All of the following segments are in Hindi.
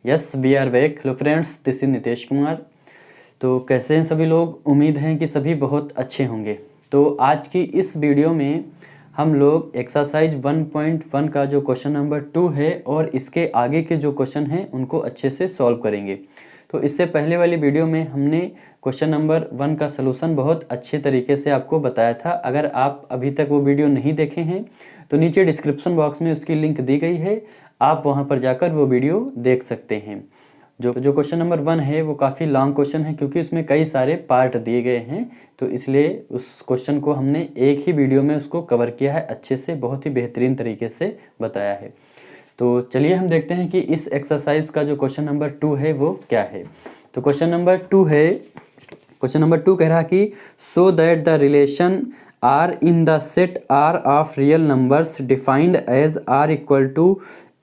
Yes we are back. Hello friends, this is Nitesh Kumar. तो कैसे हैं सभी लोग? उम्मीद है कि सभी बहुत अच्छे होंगे। तो आज की इस वीडियो में हम लोग एक्सरसाइज 1.1 का जो क्वेश्चन नंबर 2 है और इसके आगे के जो क्वेश्चन हैं उनको अच्छे से सॉल्व करेंगे। तो इससे पहले वाली वीडियो में हमने क्वेश्चन नंबर 1 का सलूशन बहुत अच्छे तरीके से आपको बताया था। अगर आप अभी तक वो वीडियो नहीं देखे हैं तो नीचे डिस्क्रिप्शन बॉक्स में उसकी लिंक दी गई है, आप वहां पर जाकर वो वीडियो देख सकते हैं। जो क्वेश्चन नंबर 1 है वो काफ़ी लॉन्ग क्वेश्चन है क्योंकि उसमें कई सारे पार्ट दिए गए हैं, तो इसलिए उस क्वेश्चन को हमने एक ही वीडियो में उसको कवर किया है, अच्छे से बहुत ही बेहतरीन तरीके से बताया है। तो चलिए हम देखते हैं कि इस एक्सरसाइज का जो क्वेश्चन नंबर 2 है वो क्या है। तो क्वेश्चन नंबर 2 है, क्वेश्चन नंबर 2 कह रहा कि so that the relation R in the set R of real numbers defined as R equal to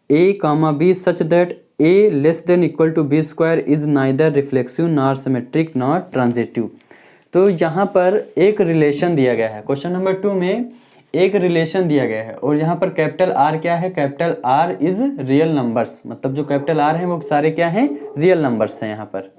A comma B such that A less than equal to B square is neither reflexive nor symmetric nor transitive. तो यहाँ पर एक रिलेशन दिया गया है, क्वेश्चन नंबर 2 में एक रिलेशन दिया गया है और यहाँ पर कैपिटल आर क्या है? Capital R is real numbers, मतलब जो कैपिटल आर है वो सारे क्या हैं? रियल नंबर्स हैं यहाँ पर।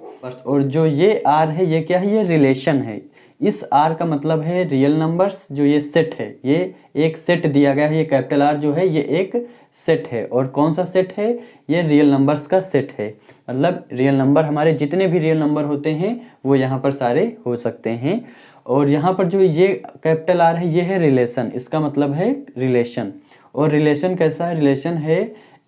और जो ये आर है ये क्या है? ये रिलेशन है। इस आर का मतलब है रियल नंबर्स। जो ये सेट है, ये एक सेट दिया गया है, ये कैपिटल आर जो है ये एक सेट है। और कौन सा सेट है? ये रियल नंबर्स का सेट है। मतलब रियल नंबर, हमारे जितने भी रियल नंबर होते हैं वो यहाँ पर सारे हो सकते हैं। और यहाँ पर जो ये कैपिटल आर है ये है रिलेशन, इसका मतलब है रिलेशन। और रिलेशन कैसा है? रिलेशन है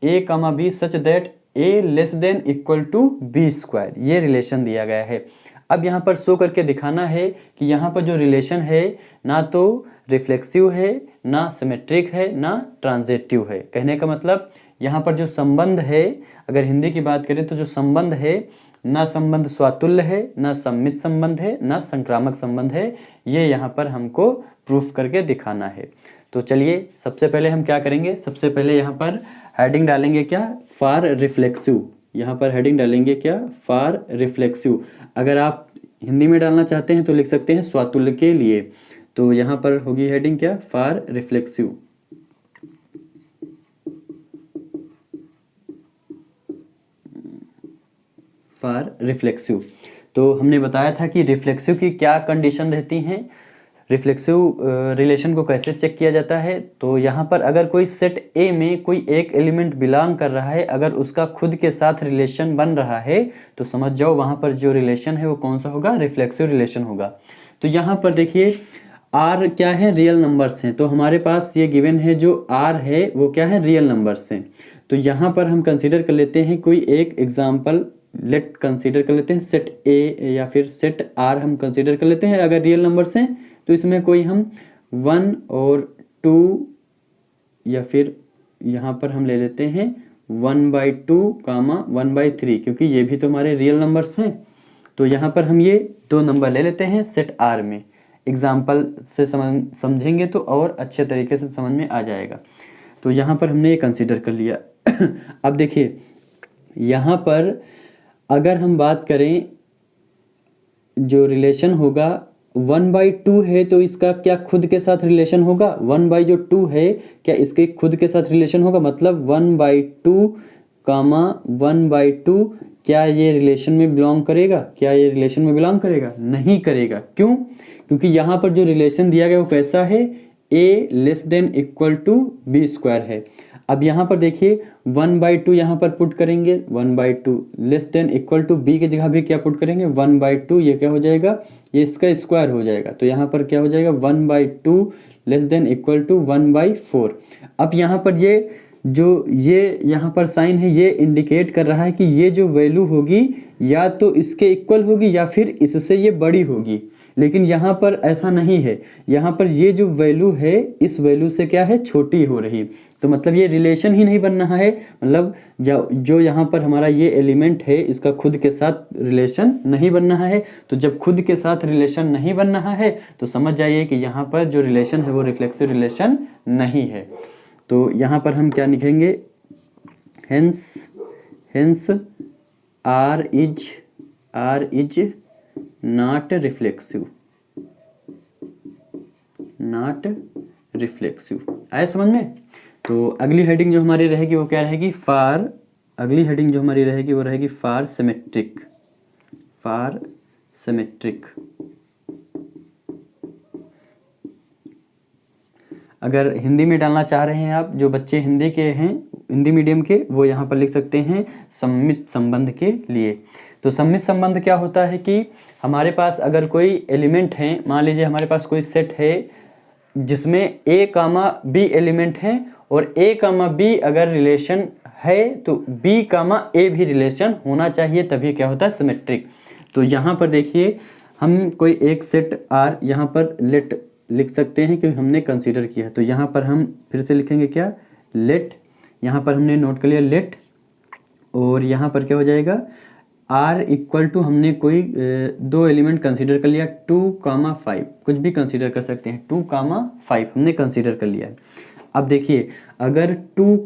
A comma B such that A less than equal to B square, ये रिलेशन दिया गया है। अब यहाँ पर शो करके दिखाना है कि यहाँ पर जो रिलेशन है ना तो रिफ्लेक्सिव है, ना सिमेट्रिक है, ना ट्रांजिटिव है। कहने का मतलब यहाँ पर जो संबंध है, अगर हिंदी की बात करें तो जो संबंध है, ना संबंध स्वातुल्य है, ना सम्मित संबंध है, ना संक्रामक संबंध है, ये यहाँ पर हमको प्रूफ करके दिखाना है। तो चलिए सबसे पहले हम क्या करेंगे? सबसे पहले यहाँ पर हेडिंग डालेंगे क्या? For reflexive. यहाँ पर हेडिंग डालेंगे क्या? For reflexive. अगर आप हिंदी में डालना चाहते हैं तो लिख सकते हैं स्वातुल्य के लिए। तो यहाँ पर होगी हेडिंग क्या? For reflexive. For reflexive. तो हमने बताया था कि रिफ्लेक्सिव की क्या कंडीशन रहती हैं, रिफ्लेक्सिव रिलेशन को कैसे चेक किया जाता है। तो यहाँ पर अगर कोई सेट ए में कोई एक एलिमेंट बिलोंग कर रहा है, अगर उसका खुद के साथ रिलेशन बन रहा है तो समझ जाओ वहाँ पर जो रिलेशन है वो कौन सा होगा? रिफ्लेक्सिव रिलेशन होगा। तो यहाँ पर देखिए आर क्या है? रियल नंबर्स हैं। तो हमारे पास ये गिवन है जो आर है वो क्या है? रियल नंबर्स हैं। तो यहाँ पर हम कंसीडर कर लेते हैं कोई एक एग्जाम्पल, लेट कंसीडर कर लेते हैं सेट ए या फिर सेट आर हम कंसीडर कर लेते हैं। अगर रियल नंबर्स हैं तो इसमें कोई हम 1 और 2 या फिर यहाँ पर हम ले लेते हैं 1/2 कामा 1/3, क्योंकि ये भी तो हमारे रियल नंबर्स हैं। तो यहाँ पर हम ये दो नंबर ले लेते हैं सेट आर में। एग्जाम्पल से समझेंगे तो और अच्छे तरीके से समझ में आ जाएगा। तो यहाँ पर हमने ये कंसीडर कर लिया। अब देखिए यहाँ पर अगर हम बात करें जो रिलेशन होगा 1/2 है तो इसका क्या खुद के साथ रिलेशन होगा? 1/2 है क्या इसके खुद के साथ रिलेशन होगा? मतलब 1/2 कामा 1/2 क्या ये रिलेशन में बिलोंग करेगा? क्या ये रिलेशन में बिलोंग करेगा? नहीं करेगा। क्यों? क्योंकि यहाँ पर जो रिलेशन दिया गया वो कैसा है? A less than equal to B square है। अब यहाँ पर देखिए 1/2 यहाँ पर पुट करेंगे, 1/2 less than equal to B की जगह भी क्या पुट करेंगे? 1/2, ये क्या हो जाएगा? ये इसका स्क्वायर हो जाएगा। तो यहाँ पर क्या हो जाएगा? 1/2 लेस देन इक्वल टू 1/4। अब यहाँ पर ये यहाँ पर साइन है, ये इंडिकेट कर रहा है कि ये जो वैल्यू होगी या तो इसके इक्वल होगी या फिर इससे ये बड़ी होगी। लेकिन यहाँ पर ऐसा नहीं है, यहाँ पर ये जो वैल्यू है इस वैल्यू से क्या है? छोटी हो रही। तो मतलब ये रिलेशन ही नहीं बन रहा है। मतलब जो यहाँ पर हमारा ये एलिमेंट है इसका खुद के साथ रिलेशन नहीं बन रहा है। तो जब खुद के साथ रिलेशन नहीं बन रहा है तो समझ जाइए कि यहाँ पर जो रिलेशन है वो रिफ्लेक्सिव रिलेशन नहीं है। तो यहाँ पर हम क्या लिखेंगे? Hence R is not reflexive. आया समझ में? तो अगली हेडिंग जो हमारी रहेगी वो क्या रहेगी? फॉर अगली हेडिंग जो हमारी रहेगी वो रहेगी फॉर सिमेट्रिक। अगर हिंदी में डालना चाह रहे हैं आप, जो बच्चे हिंदी के हैं, हिंदी मीडियम के, वो यहाँ पर लिख सकते हैं सममित संबंध के लिए। तो सममित संबंध क्या होता है कि हमारे पास अगर कोई एलिमेंट है, मान लीजिए हमारे पास कोई सेट है जिसमें a, b एलिमेंट हैं और a, b अगर रिलेशन है तो b, a भी रिलेशन होना चाहिए, तभी क्या होता है सिमेट्रिक। तो यहाँ पर देखिए हम कोई एक सेट R यहाँ पर लेट लिख सकते हैं क्योंकि हमने कंसीडर किया है। तो यहाँ पर हम फिर से लिखेंगे क्या, लेट, यहाँ पर हमने नोट कर लिया लेट, और यहाँ पर क्या हो जाएगा R इक्वल टू हमने कोई दो एलिमेंट कंसीडर कर लिया 2, 5, कुछ भी कंसीडर कर सकते हैं, 2, 5 हमने कंसीडर कर लिया है। अब देखिए अगर 2,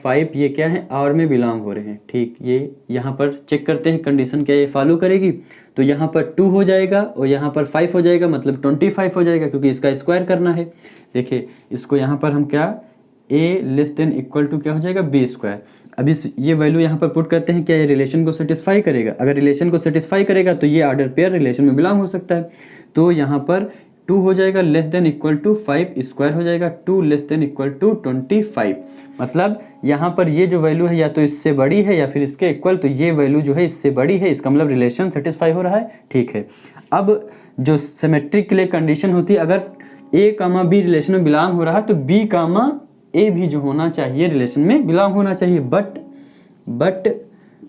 5 ये क्या है R में बिलोंग हो रहे हैं, ठीक। ये यहाँ पर चेक करते हैं कंडीशन क्या ये फॉलो करेगी। तो यहाँ पर 2 हो जाएगा और यहाँ पर 5 हो जाएगा, मतलब 25 हो जाएगा क्योंकि इसका स्क्वायर करना है। देखिए इसको यहाँ पर हम क्या a less than equal to क्या हो जाएगा b स्क्वायर। अब इस ये वैल्यू यहाँ पर पुट करते हैं, क्या ये रिलेशन को सेटिस्फाई करेगा। अगर रिलेशन को सेटिस्फाई करेगा तो ये ऑर्डर पेयर रिलेशन में बिलोंग हो सकता है। तो यहाँ पर 2 हो जाएगा less than equal to 5 square हो जाएगा 2 लेस देन इक्वल टू 25। मतलब यहाँ पर ये जो वैल्यू है या तो इससे बड़ी है या फिर इसके इक्वल, तो ये वैल्यू जो है इससे बड़ी है, इसका मतलब रिलेशन सेटिस्फाई हो रहा है, ठीक है। अब जो सिमेट्रिक के लिए कंडीशन होती है, अगर a, b रिलेशन में बिलोंग हो रहा है तो b, a भी जो होना चाहिए रिलेशन में बिलोंग होना चाहिए।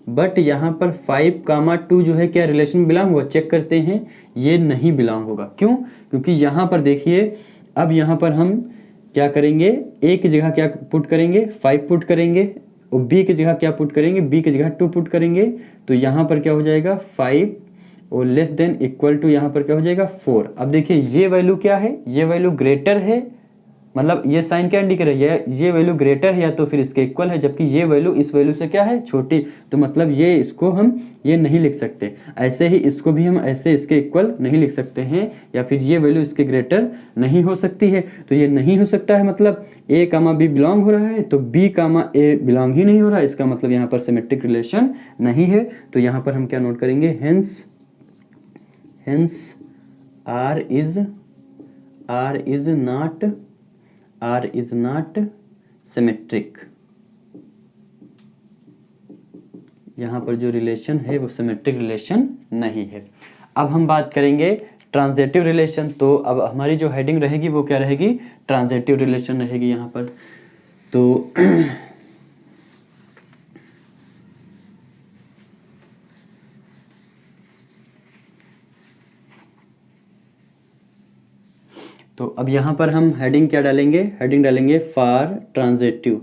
बट यहाँ पर 5, 2 जो है क्या रिलेशन में बिलोंग हुआ, चेक करते हैं, ये नहीं बिलोंग होगा। क्यों? क्योंकि यहाँ पर देखिए अब यहाँ पर हम क्या करेंगे, a की जगह क्या पुट करेंगे 5 पुट करेंगे और b की जगह क्या पुट करेंगे, b की जगह 2 पुट करेंगे। तो यहाँ पर क्या हो जाएगा 5 और लेस देन इक्वल टू यहाँ पर क्या हो जाएगा 4। अब देखिए ये वैल्यू क्या है, ये वैल्यू ग्रेटर है, मतलब ये साइन क्या इंडिकेट है, ये वैल्यू ग्रेटर है या तो फिर इसके इक्वल है, जबकि ये वैल्यू इस वैल्यू से क्या है छोटी। तो मतलब ये इसको हम ये नहीं लिख सकते, ऐसे ही इसको भी हम ऐसे इसके इक्वल नहीं लिख सकते हैं, या फिर ये वैल्यू इसके ग्रेटर नहीं हो सकती है। तो ये नहीं हो सकता है मतलब a, b बिलोंग हो रहा है तो b, a बिलोंग ही नहीं हो रहा है, इसका मतलब यहाँ पर सिमेट्रिक रिलेशन नहीं है। तो यहाँ पर हम क्या नोट करेंगे, hence R is not symmetric। यहाँ पर जो रिलेशन है वो सिमेट्रिक रिलेशन नहीं है। अब हम बात करेंगे ट्रांजिटिव रिलेशन। तो अब हमारी जो हेडिंग रहेगी वो क्या रहेगी, ट्रांजिटिव रिलेशन रहेगी यहाँ पर। तो अब यहाँ पर हम हेडिंग क्या डालेंगे, हेडिंग डालेंगे फॉर ट्रांजिटिव।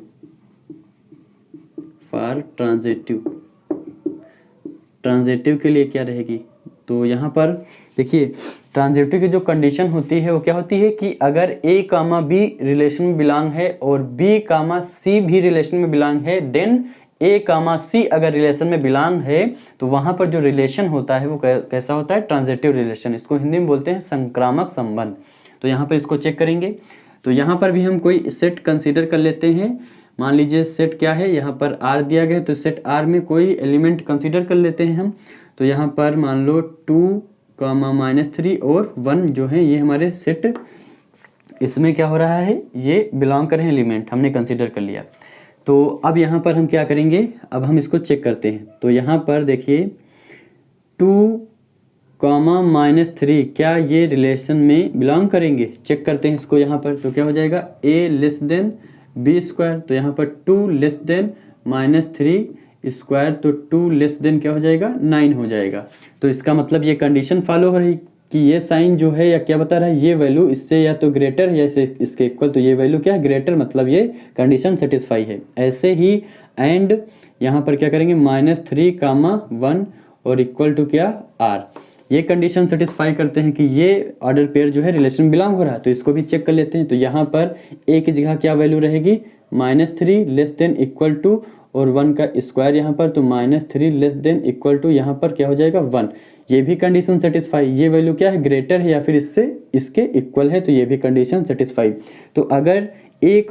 ट्रांजिटिव के लिए क्या रहेगी, तो यहाँ पर देखिए ट्रांजिटिव की जो कंडीशन होती है वो क्या होती है कि अगर a, b रिलेशन में बिलोंग है और b, c भी रिलेशन में बिलोंग है, देन a, c अगर रिलेशन में बिलोंग है तो वहाँ पर जो रिलेशन होता है वो कैसा होता है, ट्रांजिटिव रिलेशन। इसको हिंदी में बोलते हैं संक्रामक संबंध। तो यहाँ पर इसको चेक करेंगे। तो यहाँ पर भी हम कोई सेट कंसीडर कर लेते हैं। मान लीजिए सेट क्या है, यहाँ पर R दिया गया है तो सेट R में कोई एलिमेंट कंसीडर कर लेते हैं हम। तो यहाँ पर मान लो 2, -3 और 1 जो है ये हमारे सेट, इसमें क्या हो रहा है, ये बिलोंग कर रहे हैं एलिमेंट, हमने कंसीडर कर लिया। तो अब यहाँ पर हम क्या करेंगे, अब हम इसको चेक करते हैं। तो यहाँ पर देखिए 2, -3 क्या ये रिलेशन में बिलोंग करेंगे, चेक करते हैं इसको यहाँ पर। तो क्या हो जाएगा a less then b square, तो यहाँ पर 2 लेस देन -3 स्क्वायर, तो 2 लेस देन क्या हो जाएगा 9 हो जाएगा। तो इसका मतलब ये कंडीशन फॉलो हो रही कि ये साइन जो है या क्या बता रहा है, ये वैल्यू इससे या तो ग्रेटर है या इसके इक्वल, तो ये वैल्यू क्या है ग्रेटर, मतलब ये कंडीशन सेटिस्फाई है। ऐसे ही एंड यहाँ पर क्या करेंगे -3, 1 और इक्वल टू क्या r, ये कंडीशन सेटिस्फाई करते हैं कि ये ऑर्डर पेयर जो है रिलेशन में बिलोंग हो रहा है। तो इसको भी चेक कर लेते हैं। तो यहाँ पर a की जगह क्या वैल्यू रहेगी, -3 लेस देन इक्वल टू और 1 का स्क्वायर यहाँ पर, तो -3 लेस देन इक्वल टू यहाँ पर क्या हो जाएगा 1। ये भी कंडीशन सेटिस्फाई, ये वैल्यू क्या है ग्रेटर है या फिर इससे इसके इक्वल है, तो ये भी कंडीशन सेटिस्फाई। तो अगर a,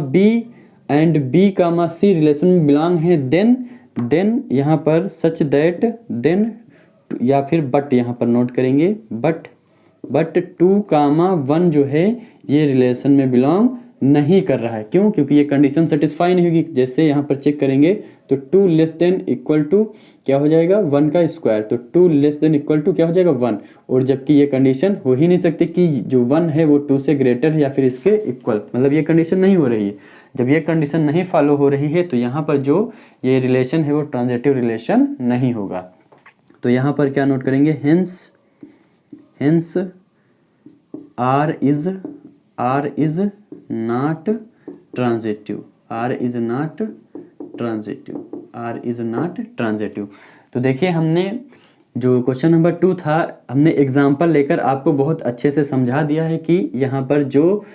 b and B comma C relation में बिलोंग है, देन यहाँ पर सच दैट, देन या फिर बट यहाँ पर नोट करेंगे, बट 2 कामा 1 जो है ये रिलेशन में बिलोंग नहीं कर रहा है। क्यों? क्योंकि ये कंडीशन सेटिस्फाई नहीं होगी। जैसे यहाँ पर चेक करेंगे तो 2 लेस देन इक्वल टू क्या हो जाएगा 1 का स्क्वायर, तो 2 लेस देन इक्वल टू क्या हो जाएगा 1, और जबकि ये कंडीशन हो ही नहीं सकती कि जो 1 है वो 2 से ग्रेटर है या फिर इसके इक्वल, मतलब ये कंडीशन नहीं हो रही है। जब ये कंडीशन नहीं फॉलो हो रही है तो यहाँ पर जो ये रिलेशन है वो ट्रांजिटिव रिलेशन नहीं होगा। तो यहाँ पर क्या नोट करेंगे, hence R is not transitive. तो देखिए हमने जो क्वेश्चन नंबर 2 था, हमने एग्जाम्पल लेकर आपको बहुत अच्छे से समझा दिया है कि यहाँ पर जो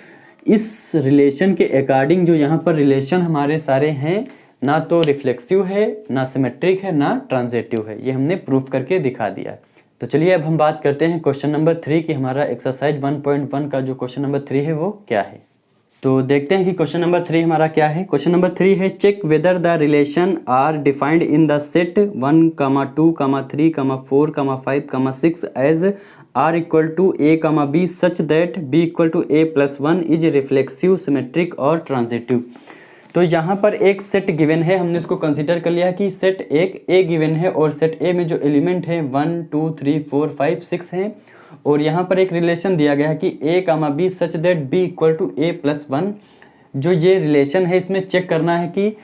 इस रिलेशन के अकॉर्डिंग जो यहाँ पर रिलेशन हमारे सारे हैं, ना तो रिफ्लेक्सिव है, ना सिमेट्रिक है, ना ट्रांजिटिव है, ये हमने प्रूफ करके दिखा दिया। तो चलिए अब हम बात करते हैं क्वेश्चन नंबर 3 की। हमारा एक्सरसाइज 1.1 का जो क्वेश्चन नंबर 3 है वो क्या है। तो देखते हैं कि क्वेश्चन नंबर 3 हमारा क्या है। क्वेश्चन नंबर 3 है, check whether the relation R defined in the set 1, 2, 3, 4, 5, 6 as R equal to A, B such that B equal to A plus 1 is reflexive, symmetric और ट्रांजिटिव। तो यहाँ पर एक सेट गिवन है, हमने उसको कंसीडर कर लिया कि सेट एक ए गिवन है और सेट ए में जो एलिमेंट है 1, 2, 3, 4, 5, 6 हैं, और यहाँ पर एक रिलेशन दिया गया है कि A comma B such that B equal to A plus 1। जो ये रिलेशन है इसमें चेक करना है कि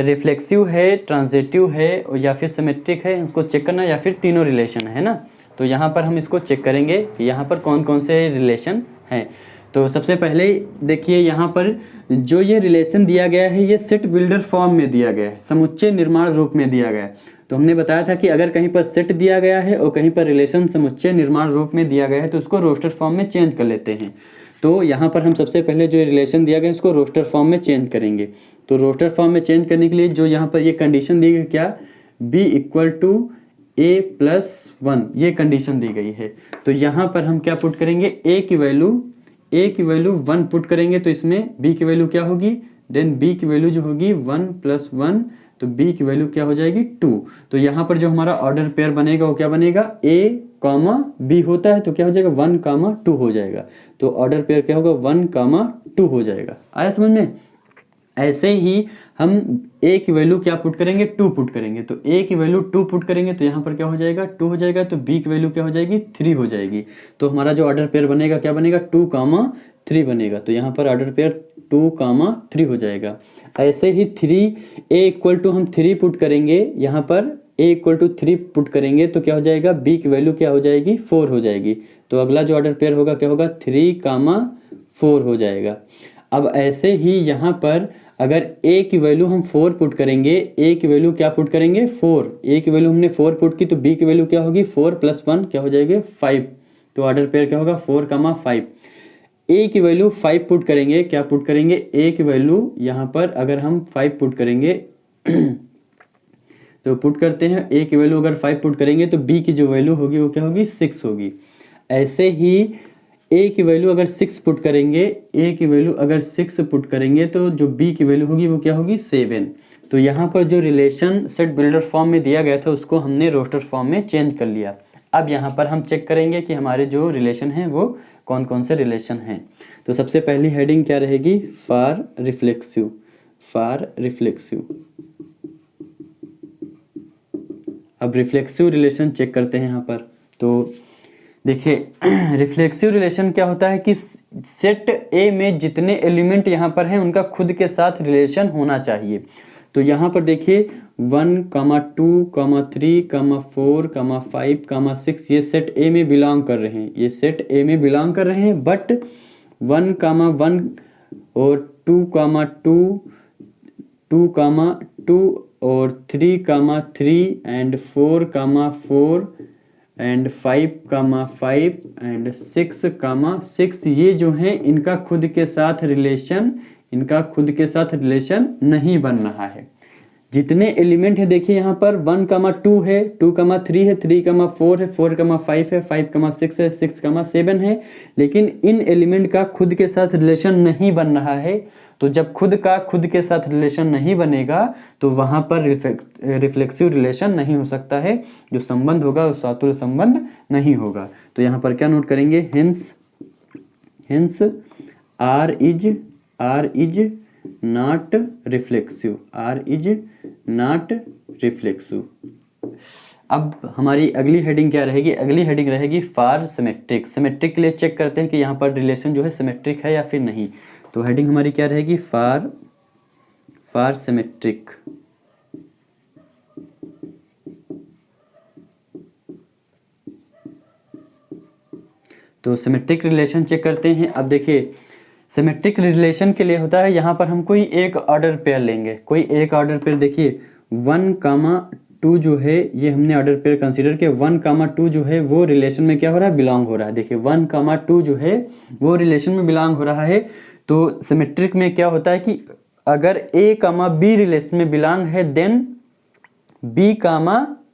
रिफ्लेक्सिव है, ट्रांजिटिव है या फिर सिमेट्रिक है, उसको चेक करना, या फिर तीनों रिलेशन है ना। तो यहाँ पर हम इसको चेक करेंगे कि यहाँ पर कौन कौन से रिलेशन हैं। तो सबसे पहले देखिए यहाँ पर जो ये रिलेशन दिया गया है ये सेट बिल्डर फॉर्म में दिया गया है, समुच्चय निर्माण रूप में दिया गया है। तो हमने बताया था कि अगर कहीं पर सेट दिया गया है और कहीं पर रिलेशन समुच्चय निर्माण रूप में दिया गया है तो उसको रोस्टर फॉर्म में चेंज कर लेते हैं। तो यहाँ पर हम सबसे पहले जो रिलेशन दिया गया है उसको रोस्टर फॉर्म में चेंज करेंगे। तो रोस्टर फॉर्म में चेंज करने के लिए जो यहाँ पर ये कंडीशन दी गई, क्या, B equal to A plus 1, ये कंडीशन दी गई है। तो यहाँ पर हम क्या पुट करेंगे, ए की वैल्यू 1 पुट करेंगे, तो इसमें b की वैल्यू क्या होगी, देन b की वैल्यू जो होगी 1 + 1, तो b की वैल्यू क्या हो जाएगी 2। तो यहाँ पर जो हमारा ऑर्डर पेयर बनेगा वो क्या बनेगा, a, b होता है तो क्या हो जाएगा 1, 2 हो जाएगा। तो ऑर्डर पेयर क्या होगा 1, 2 हो जाएगा। आया समझ में। ऐसे ही हम a की वैल्यू क्या पुट करेंगे, 2 पुट करेंगे। तो a की वैल्यू 2 पुट करेंगे तो यहाँ पर क्या हो जाएगा 2 हो जाएगा। तो b की वैल्यू क्या हो जाएगी 3 हो जाएगी। तो हमारा जो ऑर्डर पेयर बनेगा क्या बनेगा 2, 3 बनेगा। तो यहाँ पर ऑर्डर पेयर 2, 3 हो जाएगा। ऐसे ही 3a इक्वल टू हम 3 पुट करेंगे, यहाँ पर a इक्वल टू 3 पुट करेंगे तो क्या हो जाएगा, b की वैल्यू क्या हो जाएगी 4 हो जाएगी। तो अगला जो ऑर्डर पेयर होगा क्या होगा 3, 4 हो जाएगा। अब ऐसे ही यहाँ पर अगर a की वैल्यू हम 4 पुट करेंगे, a की वैल्यू क्या पुट करेंगे 4, a की वैल्यू हमने 4 पुट की तो b की वैल्यू क्या होगी 4 + 1 क्या हो जाएगी 5। तो ऑर्डर पेयर क्या होगा 4, 5। a की वैल्यू 5 पुट करेंगे, क्या पुट करेंगे, a की वैल्यू यहाँ पर अगर हम 5 पुट करेंगे तो पुट करते हैं, a की वैल्यू अगर 5 पुट करेंगे तो b की जो वैल्यू होगी वो क्या होगी 6 होगी। ऐसे ही a की वैल्यू अगर 6 पुट करेंगे, a की वैल्यू अगर 6 पुट करेंगे तो जो b की वैल्यू होगी वो क्या होगी 7। तो यहाँ पर जो रिलेशन सेट बिल्डर फॉर्म में दिया गया था उसको हमने रोस्टर फॉर्म में चेंज कर लिया। अब यहाँ पर हम चेक करेंगे कि हमारे जो रिलेशन हैं वो कौन कौन से रिलेशन हैं। तो सबसे पहली हेडिंग क्या रहेगी, फॉर रिफ्लेक्सिव। अब रिफ्लेक्सिव रिलेशन चेक करते हैं यहाँ पर। तो देखिए रिफ्लेक्सिव रिलेशन क्या होता है कि सेट ए में जितने एलिमेंट यहाँ पर हैं उनका खुद के साथ रिलेशन होना चाहिए। तो यहाँ पर देखिए 1, 2, 3, 4, 5, 6 ये सेट ए में बिलोंग कर रहे हैं, ये सेट ए में बिलोंग कर रहे हैं। बट 1, 1 और 2, 2 और 3, 3 एंड 4, 4 एंड 5, 5 एंड 6, 6 ये जो हैं इनका खुद के साथ रिलेशन नहीं बन रहा है। जितने एलिमेंट है देखिए यहाँ पर 1,2 है, 2,3 है, 3,4 है, 4,5 है, 5,6 है, 6,7 है, लेकिन इन एलिमेंट का खुद के साथ रिलेशन नहीं बन रहा है। तो जब खुद के साथ रिलेशन नहीं बनेगा तो वहाँ पर रिफ्लेक्सिव रिलेशन नहीं हो सकता है, जो संबंध होगा वो सातुल्य संबंध नहीं होगा। तो यहाँ पर क्या नोट करेंगे, hence R is not reflexive, R is not reflexive. अब हमारी अगली हेडिंग क्या रहेगी, अगली हेडिंग रहेगी फॉर सिमेट्रिक। सिमेट्रिक के लिए चेक करते हैं कि यहाँ पर रिलेशन जो है सिमेट्रिक है या फिर नहीं। तो हेडिंग हमारी क्या रहेगी, फॉर सिमेट्रिक। तो सिमेट्रिक रिलेशन चेक करते हैं। अब देखिए सिमेट्रिक रिलेशन के लिए होता है, यहाँ पर हम कोई एक ऑर्डर पेयर लेंगे, कोई एक ऑर्डर पेयर। देखिए 1,2 जो है ये हमने ऑर्डर पेयर कंसीडर किया, 1,2 जो है वो रिलेशन में क्या हो रहा है, बिलोंग हो रहा है। देखिए 1,2 जो है वो रिलेशन में बिलोंग हो रहा है। तो सिमेट्रिक में क्या होता है कि अगर A, B रिलेशन में बिलोंग है देन B,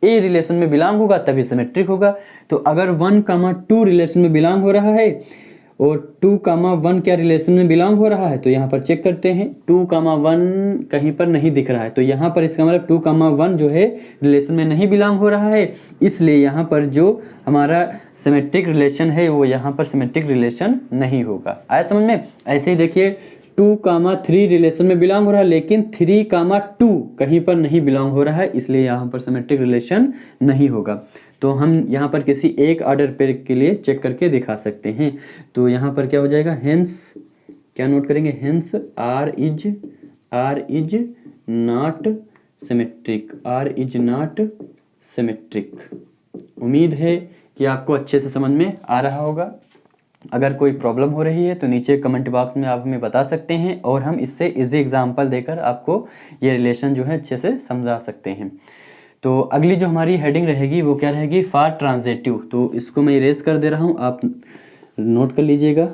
A रिलेशन में बिलोंग होगा तभी सिमेट्रिक होगा। तो अगर 1,2 रिलेशन में बिलोंग हो रहा है और 2,1 क्या रिलेशन में बिलोंग हो रहा है, तो यहाँ पर चेक करते हैं 2,1 कहीं पर नहीं दिख रहा है, तो यहाँ पर इसका मतलब 2,1 जो है रिलेशन में नहीं बिलोंग हो रहा है, इसलिए यहाँ पर जो हमारा सिमेट्रिक रिलेशन है वो यहाँ पर सिमेट्रिक रिलेशन नहीं होगा। आया समझ में। ऐसे ही देखिए 2,3 रिलेशन में बिलोंग हो रहा है, लेकिन 3,2 कहीं पर नहीं बिलोंग हो रहा है, इसलिए यहाँ पर सिमेट्रिक रिलेशन नहीं होगा। तो हम यहाँ पर किसी एक ऑर्डर पेयर के लिए चेक करके दिखा सकते हैं। तो यहाँ पर क्या हो जाएगा, हेंस क्या नोट करेंगे, hence R is not symmetric, R is not symmetric. उम्मीद है कि आपको अच्छे से समझ में आ रहा होगा। अगर कोई प्रॉब्लम हो रही है तो नीचे कमेंट बॉक्स में आप हमें बता सकते हैं और हम इससे इजी एग्जांपल देकर आपको ये रिलेशन जो है अच्छे से समझा सकते हैं। तो अगली जो हमारी हेडिंग रहेगी वो क्या रहेगी, फॉर ट्रांजिटिव। तो इसको मैं इरेज कर दे रहा हूँ, आप नोट कर लीजिएगा।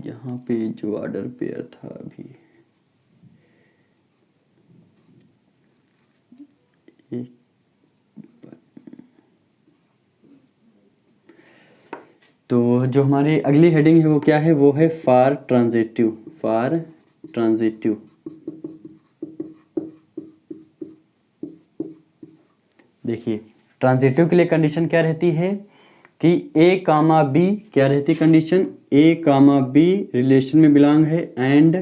यहाँ पे जो ऑर्डर पेयर था अभी एक, तो जो हमारी अगली हेडिंग है वो क्या है, वो है फॉर ट्रांजिटिव, फॉर ट्रांजिटिव। देखिए ट्रांजिटिव के लिए कंडीशन क्या रहती है कि A, B क्या रहती है कंडीशन, A, B रिलेशन में बिलोंग है एंड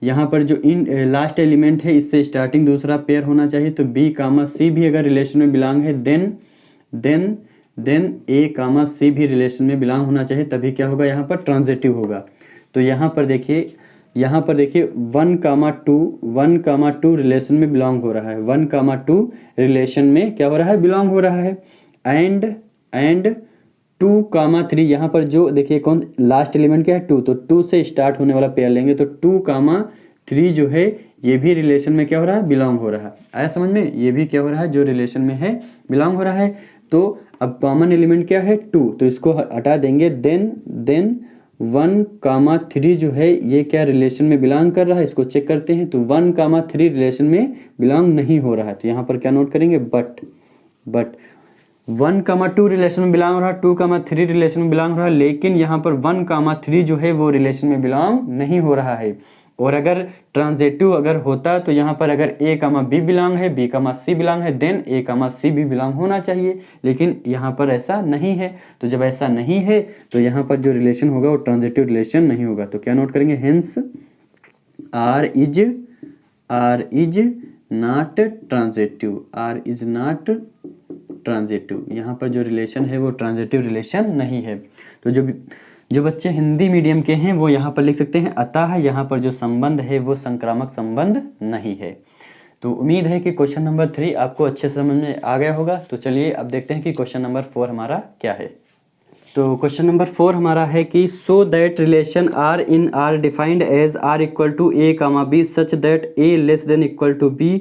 यहाँ पर जो इन लास्ट एलिमेंट है इससे स्टार्टिंग दूसरा पेयर होना चाहिए। तो B, C भी अगर रिलेशन में बिलोंग है देन A, C भी रिलेशन में बिलोंग होना चाहिए, तभी क्या होगा, यहाँ पर ट्रांजिटिव होगा। तो यहाँ पर देखिए 1,2 रिलेशन में बिलोंग हो रहा है, 1,2 रिलेशन में क्या हो रहा है, बिलोंग हो रहा है। एंड 2,3 यहाँ पर जो देखिए कौन लास्ट एलिमेंट क्या है, 2, तो 2 से स्टार्ट होने वाला पेयर लेंगे, तो 2,3 जो है ये भी रिलेशन में क्या हो रहा है, बिलोंग हो रहा है। आया समझ में, ये भी क्या हो रहा है, जो रिलेशन में है बिलोंग हो रहा है। तो अब कॉमन एलिमेंट क्या है, 2, तो इसको हटा देंगे। देन 1,3 जो है ये क्या रिलेशन में बिलोंग कर रहा है, इसको चेक करते हैं। तो 1,3 रिलेशन में बिलोंग नहीं हो रहा है, तो यहाँ पर क्या नोट करेंगे, बट 1,2 रिलेशन में बिलोंग हो रहा है, 2,3 रिलेशन में बिलोंग हो रहा है, लेकिन यहाँ पर 1,3 जो है वो रिलेशन में बिलोंग नहीं हो रहा है। और अगर ट्रांजिटिव अगर होता तो यहाँ पर अगर A, B बिलोंग है, B, C बिलोंग है, देन A, C भी बिलोंग होना चाहिए, लेकिन यहाँ पर ऐसा नहीं है। तो जब ऐसा नहीं है तो यहाँ पर जो रिलेशन होगा वो ट्रांजिटिव रिलेशन नहीं होगा। तो क्या नोट करेंगे, hence R is not transitive, R is not transitive. यहाँ पर जो रिलेशन है वो ट्रांजिटिव रिलेशन नहीं है। तो जो बच्चे हिंदी मीडियम के हैं वो यहाँ पर लिख सकते हैं, अतः यहाँ पर जो संबंध है वो संक्रामक संबंध नहीं है। तो उम्मीद है कि क्वेश्चन नंबर 3 आपको अच्छे से समझ में आ गया होगा। तो चलिए अब देखते हैं कि क्वेश्चन नंबर 4 हमारा क्या है। तो क्वेश्चन नंबर 4 हमारा है कि so that relation R in R defined as R equal to A, B such that A less than equal to B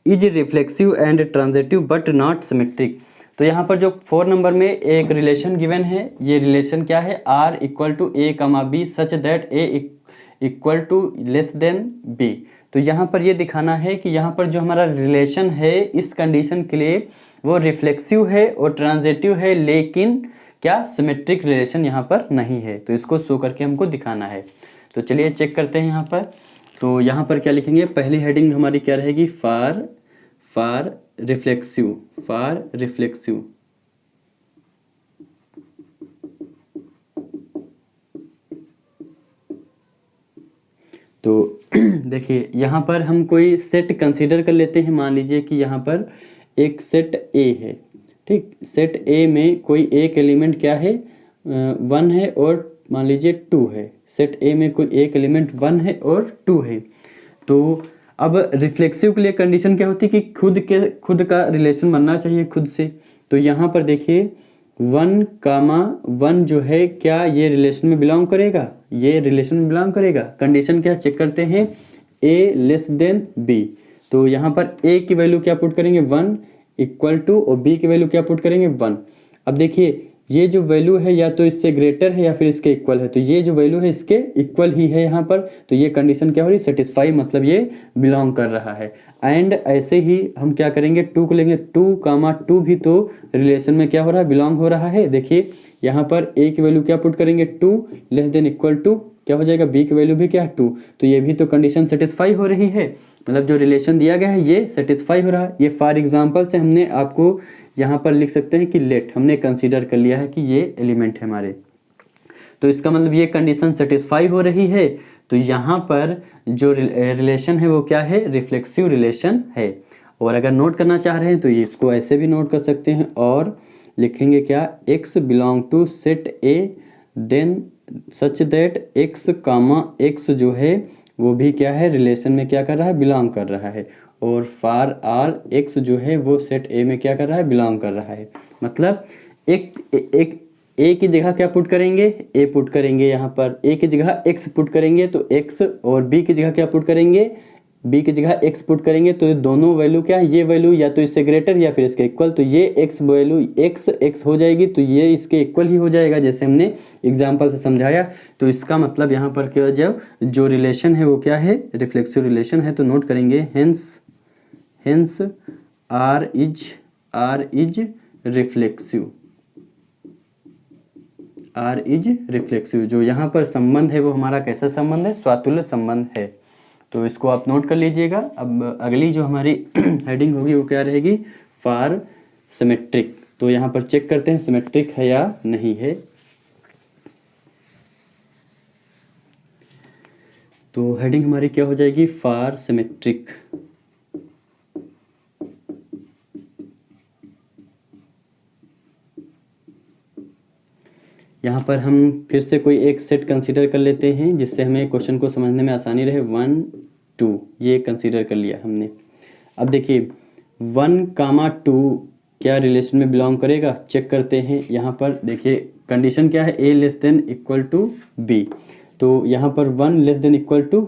is reflexive and transitive but not symmetric. तो यहाँ पर जो 4 नंबर में एक रिलेशन गिवन है, ये रिलेशन क्या है, are equal to A comma B such that A equal to less than B. तो यहाँ पर ये दिखाना है कि यहाँ पर जो हमारा रिलेशन है इस कंडीशन के लिए वो रिफ्लेक्सिव है और ट्रांजिटिव है, लेकिन क्या सिमेट्रिक रिलेशन यहाँ पर नहीं है। तो इसको शो करके हमको दिखाना है। तो चलिए चेक करते हैं यहाँ पर। तो यहाँ पर क्या लिखेंगे, पहली हेडिंग हमारी क्या रहेगी, फार रिफ्लेक्सिव। तो देखिए यहाँ पर हम कोई सेट कंसीडर कर लेते हैं। मान लीजिए कि यहाँ पर एक सेट ए है, ठीक। सेट ए में कोई एक एलिमेंट क्या है, 1 है और मान लीजिए 2 है। सेट ए में कोई एक एलिमेंट 1 है और 2 है। तो अब रिफ्लेक्सिव के लिए कंडीशन क्या होती है कि खुद का रिलेशन बनना चाहिए खुद से। तो यहाँ पर देखिए 1, जो है क्या ये रिलेशन में बिलोंग करेगा, ये रिलेशन में बिलोंग करेगा। कंडीशन क्या चेक करते हैं, a लेस देन b। तो यहाँ पर a की वैल्यू क्या पुट करेंगे, 1 इक्वल टू, और b की वैल्यू क्या पुट करेंगे, 1। अब देखिए ये जो वैल्यू है या तो इससे ग्रेटर है या फिर इसके इक्वल है। तो ये जो वैल्यू है इसके इक्वल ही है यहाँ पर। तो ये कंडीशन क्या हो रही है, सेटिस्फाई, मतलब ये बिलोंग कर रहा है। एंड ऐसे ही हम क्या करेंगे, 2 को लेंगे, 2, भी तो रिलेशन में क्या हो रहा है, बिलोंग हो रहा है। देखिए यहाँ पर a की वैल्यू क्या पुट करेंगे, 2 लेस देन इक्वल टू क्या हो जाएगा, b की वैल्यू भी क्या है, 2। तो ये भी तो कंडीशन सेटिस्फाई हो रही है, मतलब जो रिलेशन दिया गया है ये सेटिस्फाई हो रहा है। ये फॉर एग्जांपल से हमने आपको यहाँ पर लिख सकते हैं कि लेट, हमने कंसीडर कर लिया है कि ये एलिमेंट है हमारे। तो इसका मतलब ये कंडीशन सेटिस्फाई हो रही है। तो यहाँ पर जो रिलेशन है वो क्या है, रिफ्लेक्सिव रिलेशन है। और अगर नोट करना चाह रहे हैं तो ये इसको ऐसे भी नोट कर सकते हैं और लिखेंगे क्या, x belong to set a then such that x जो है वो भी क्या है, रिलेशन में क्या कर रहा है, बिलोंग कर रहा है। और फॉर आल x जो है वो सेट a में क्या कर रहा है, बिलोंग कर रहा है। मतलब एक a की जगह क्या पुट करेंगे, a पुट करेंगे, यहाँ पर a की जगह x पुट करेंगे तो x, और b की जगह क्या पुट करेंगे, b की जगह x पुट करेंगे। तो दोनों वैल्यू क्या है, ये वैल्यू या तो इससे ग्रेटर या फिर इसके इक्वल। तो ये x वैल्यू x हो जाएगी, तो ये इसके इक्वल ही हो जाएगा, जैसे हमने एग्जांपल से समझाया। तो इसका मतलब यहाँ पर क्या, जो रिलेशन है वो क्या है, रिफ्लेक्सिव रिलेशन है। तो नोट करेंगे हेंस आर इज रिफ्लेक्सिव। जो यहाँ पर संबंध है वो हमारा कैसा संबंध है, स्वातुल्य संबंध है। तो इसको आप नोट कर लीजिएगा। अब अगली जो हमारी हेडिंग होगी वो क्या रहेगी, फॉर सिमेट्रिक। तो यहाँ पर चेक करते हैं सिमेट्रिक है या नहीं है। तो हेडिंग हमारी क्या हो जाएगी, फॉर सिमेट्रिक। यहाँ पर हम फिर से कोई एक सेट कंसीडर कर लेते हैं जिससे हमें क्वेश्चन को समझने में आसानी रहे। 1, 2 ये कंसीडर कर लिया हमने। अब देखिए 1, 2 क्या रिलेशन में बिलोंग करेगा, चेक करते हैं। यहाँ पर देखिए कंडीशन क्या है, a less than equal to b। तो यहाँ पर 1 लेस देन इक्वल टू,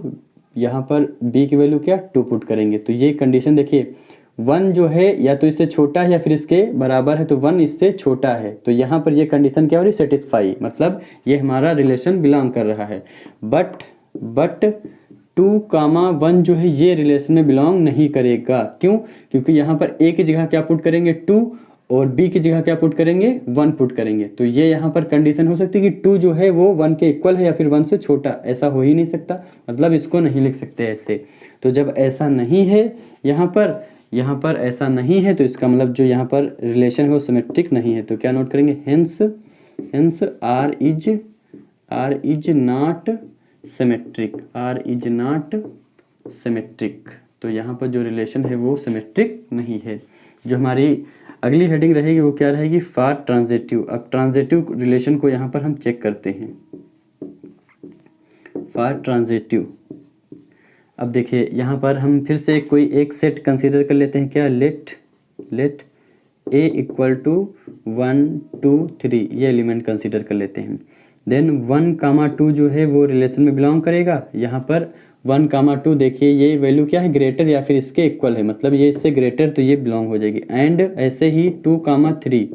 यहाँ पर b की वैल्यू क्या, 2 पुट करेंगे। तो ये कंडीशन देखिए 1 जो है या तो इससे छोटा है या फिर इसके बराबर है, तो 1 इससे छोटा है। तो यहाँ पर ये कंडीशन क्या हो रही है, सेटिस्फाई, मतलब ये हमारा रिलेशन बिलोंग कर रहा है। बट 2, 1 जो है ये रिलेशन में बिलोंग नहीं करेगा। क्यों, क्योंकि यहाँ पर a की जगह क्या पुट करेंगे, 2, और b की जगह क्या पुट करेंगे, 1 पुट करेंगे। तो ये यहाँ पर कंडीशन हो सकती है कि 2 जो है वो 1 के इक्वल है या फिर 1 से छोटा, ऐसा हो ही नहीं सकता, मतलब इसको नहीं लिख सकते ऐसे। तो जब ऐसा नहीं है यहाँ पर ऐसा नहीं है, तो इसका मतलब जो यहाँ पर रिलेशन है वो सिमेट्रिक नहीं है। तो क्या नोट करेंगे, hence R is not symmetric. तो यहाँ पर जो रिलेशन है वो सिमेट्रिक नहीं है। जो हमारी अगली हेडिंग रहेगी वो क्या रहेगी, फॉर ट्रांजिटिव। अब ट्रांजिटिव रिलेशन को यहाँ पर हम चेक करते हैं, फॉर ट्रांजिटिव। अब देखिए यहाँ पर हम फिर से कोई एक सेट कंसीडर कर लेते हैं। क्या, लेट a इक्वल टू 1, 2, 3 ये एलिमेंट कंसीडर कर लेते हैं। देन 1, 2 जो है वो रिलेशन में बिलोंग करेगा। यहाँ पर 1,2 देखिए ये वैल्यू क्या है, ग्रेटर या फिर इसके इक्वल है, मतलब ये इससे ग्रेटर तो ये बिलोंग हो जाएगी। एंड ऐसे ही 2,3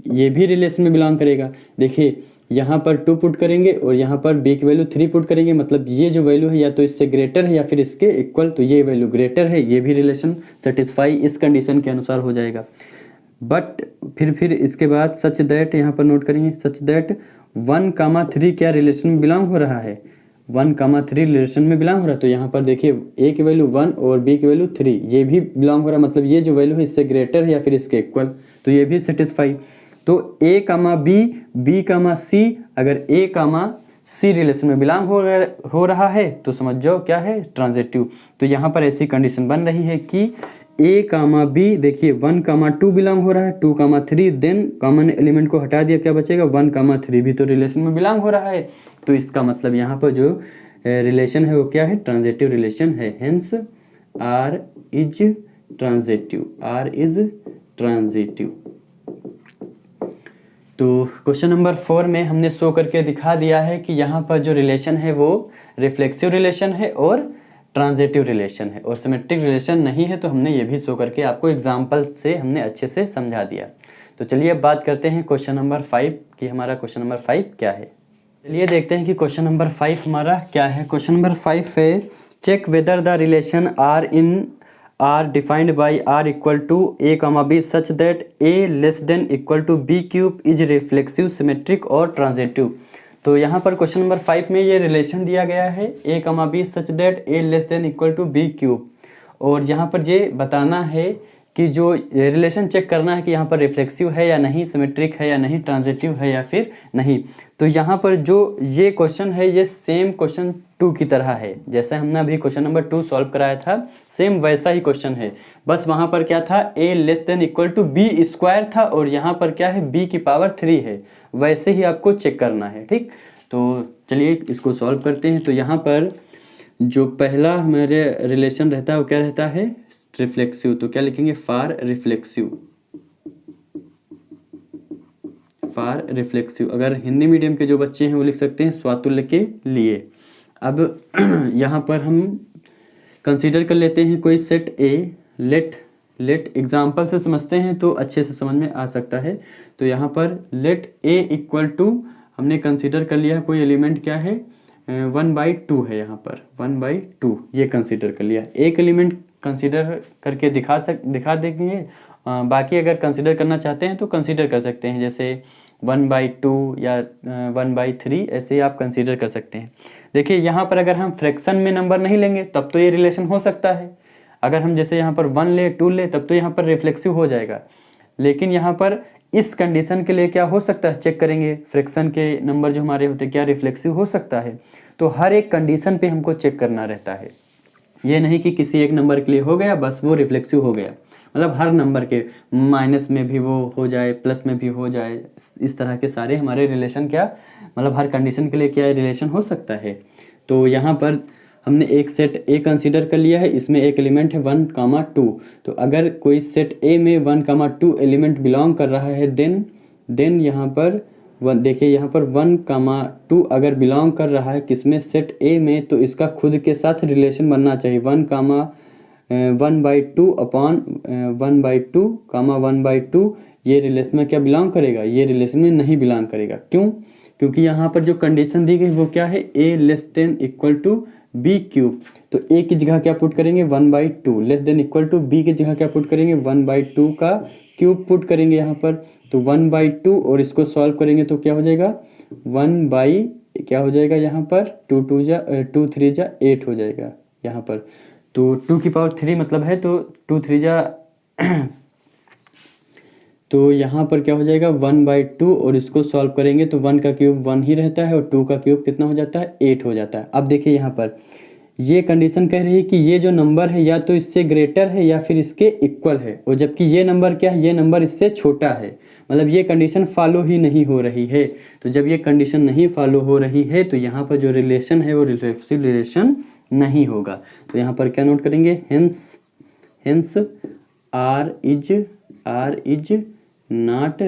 ये भी रिलेशन में बिलोंग करेगा। देखिए यहाँ पर 2 पुट करेंगे और यहाँ पर b की वैल्यू 3 पुट करेंगे, मतलब ये जो वैल्यू है या तो इससे ग्रेटर है या फिर इसके इक्वल, तो ये वैल्यू ग्रेटर है, ये भी रिलेशन सेटिस्फाई इस कंडीशन के अनुसार हो जाएगा। बट फिर इसके बाद सच दैट यहाँ पर नोट करेंगे, सच दैट 1,3 क्या रिलेशन में बिलोंग हो रहा है, 1,3 रिलेशन में बिलोंग हो रहा है। तो यहाँ पर देखिए a की वैल्यू 1 और b की वैल्यू 3 ये भी बिलोंग हो रहा है, मतलब ये जो वैल्यू है इससे ग्रेटर है या फिर इसके इक्वल, तो ये भी सेटिस्फाई। तो a, b, c अगर a, c रिलेशन में बिलोंग हो रहा है तो समझ जाओ क्या है, ट्रांजिटिव। तो यहाँ पर ऐसी कंडीशन बन रही है कि a, b देखिए 1,2 बिलोंग हो रहा है, 2,3 देन कॉमन एलिमेंट को हटा दिया, क्या बचेगा 1,3 भी तो रिलेशन में बिलोंग हो रहा है। तो इसका मतलब यहाँ पर जो रिलेशन है वो क्या है, ट्रांजिटिव रिलेशन है। Hence R is transitive. तो क्वेश्चन नंबर 4 में हमने शो करके दिखा दिया है कि यहाँ पर जो रिलेशन है वो रिफ्लेक्सिव रिलेशन है और ट्रांजिटिव रिलेशन है और सिमेट्रिक रिलेशन नहीं है। तो हमने ये भी शो करके आपको एग्जाम्पल से हमने अच्छे से समझा दिया। तो चलिए अब बात करते हैं क्वेश्चन नंबर 5 कि हमारा क्वेश्चन नंबर 5 क्या है। चलिए देखते हैं कि क्वेश्चन नंबर 5 हमारा क्या है। क्वेश्चन नंबर 5 है check whether the relation R defined by r equal to a, b such that a less than equal to b cube is reflexive, symmetric और ट्रांजिटिव। तो यहाँ पर क्वेश्चन नंबर 5 में ये रिलेशन दिया गया है a, b such that a less than equal to b cube, और यहाँ पर ये बताना है कि जो रिलेशन चेक करना है कि यहाँ पर रिफ्लेक्सिव है या नहीं, सिमेट्रिक है या नहीं, ट्रांजिटिव है या फिर नहीं। तो यहाँ पर जो ये क्वेश्चन है ये सेम क्वेश्चन 2 की तरह है, जैसे हमने अभी क्वेश्चन नंबर 2 सॉल्व कराया था सेम वैसा ही क्वेश्चन है, बस वहाँ पर क्या था a less than equal to b square था और यहाँ पर क्या है b की पावर 3 है, वैसे ही आपको चेक करना है। ठीक, तो चलिए इसको सॉल्व करते हैं। तो यहाँ पर जो पहला हमारे रिलेशन रहता है वो क्या रहता है, रिफ्लेक्सिव। तो क्या लिखेंगे, फार रिफ्लेक्सिव। अगर हिंदी मीडियम के जो बच्चे हैं वो लिख सकते हैं स्वातुल्य के लिए। अब यहाँ पर हम कंसीडर कर लेते हैं कोई सेट ए, लेट एग्जाम्पल से समझते हैं तो अच्छे से समझ में आ सकता है। तो यहाँ पर लेट ए इक्वल टू हमने कंसीडर कर लिया कोई एलिमेंट क्या है 1/2 है, यहाँ पर 1/2 ये कंसीडर कर लिया। एक एलिमेंट कंसीडर करके दिखा देंगे, बाकी अगर कंसीडर करना चाहते हैं तो कंसीडर कर सकते हैं, जैसे 1/2 या 1/3 ऐसे आप कंसीडर कर सकते हैं। देखिए यहाँ पर अगर हम फ्रैक्शन में नंबर नहीं लेंगे तब तो ये रिलेशन हो सकता है, अगर हम जैसे यहाँ पर 1 ले 2 ले तब तो यहाँ पर रिफ्लेक्सिव हो जाएगा। लेकिन यहाँ पर इस कंडीशन के लिए क्या हो सकता है, चेक करेंगे फ्रैक्शन के नंबर जो हमारे होते हैं क्या रिफ्लेक्सिव हो सकता है। तो हर एक कंडीशन पे हमको चेक करना रहता है, ये नहीं कि किसी एक नंबर के लिए हो गया बस वो रिफ्लेक्सिव हो गया, मतलब हर नंबर के माइनस में भी वो हो जाए, प्लस में भी हो जाए, इस तरह के सारे हमारे रिलेशन क्या, मतलब हर कंडीशन के लिए क्या रिलेशन हो सकता है। तो यहाँ पर हमने एक सेट ए कंसीडर कर लिया है, इसमें एक एलिमेंट है 1,2। तो अगर कोई सेट ए में 1,2 एलिमेंट बिलोंग कर रहा है देन यहाँ पर देखिए यहाँ पर 1,2 अगर बिलोंग कर रहा है किसमें, सेट ए में, तो इसका खुद के साथ रिलेशन बनना चाहिए 1/2 अपॉन 1/2 ये रिलेशन में क्या बिलोंग करेगा, ये रिलेशन में नहीं बिलोंग करेगा। क्यों, क्योंकि यहाँ पर जो कंडीशन दी गई वो क्या है a less than equal to b cube. तो a की जगह क्या पुट करेंगे 1/2, less than equal to b की जगह क्या पुट करेंगे 1/2 का क्यूब पुट करेंगे यहाँ पर। तो 1/2 और इसको सॉल्व करेंगे तो क्या हो जाएगा क्या हो जाएगा यहाँ पर 2 3 जा 8 हो जाएगा यहाँ पर। तो 2 की पावर 3 मतलब है तो 2 3 जा तो यहाँ पर क्या हो जाएगा 1/2 और इसको सॉल्व करेंगे तो 1 का क्यूब 1 ही रहता है और 2 का क्यूब कितना हो जाता है 8 हो जाता है। अब देखिए यहाँ पर ये कंडीशन कह रही है कि ये जो नंबर है या तो इससे ग्रेटर है या फिर इसके इक्वल है, और जबकि ये नंबर क्या है, ये नंबर इससे छोटा है, मतलब ये कंडीशन फॉलो ही नहीं हो रही है। तो जब ये कंडीशन नहीं फॉलो हो रही है तो यहाँ पर जो रिलेशन है वो रिफ्लेक्सिव रिलेशन नहीं होगा। तो यहाँ पर क्या नोट करेंगे, hence R is not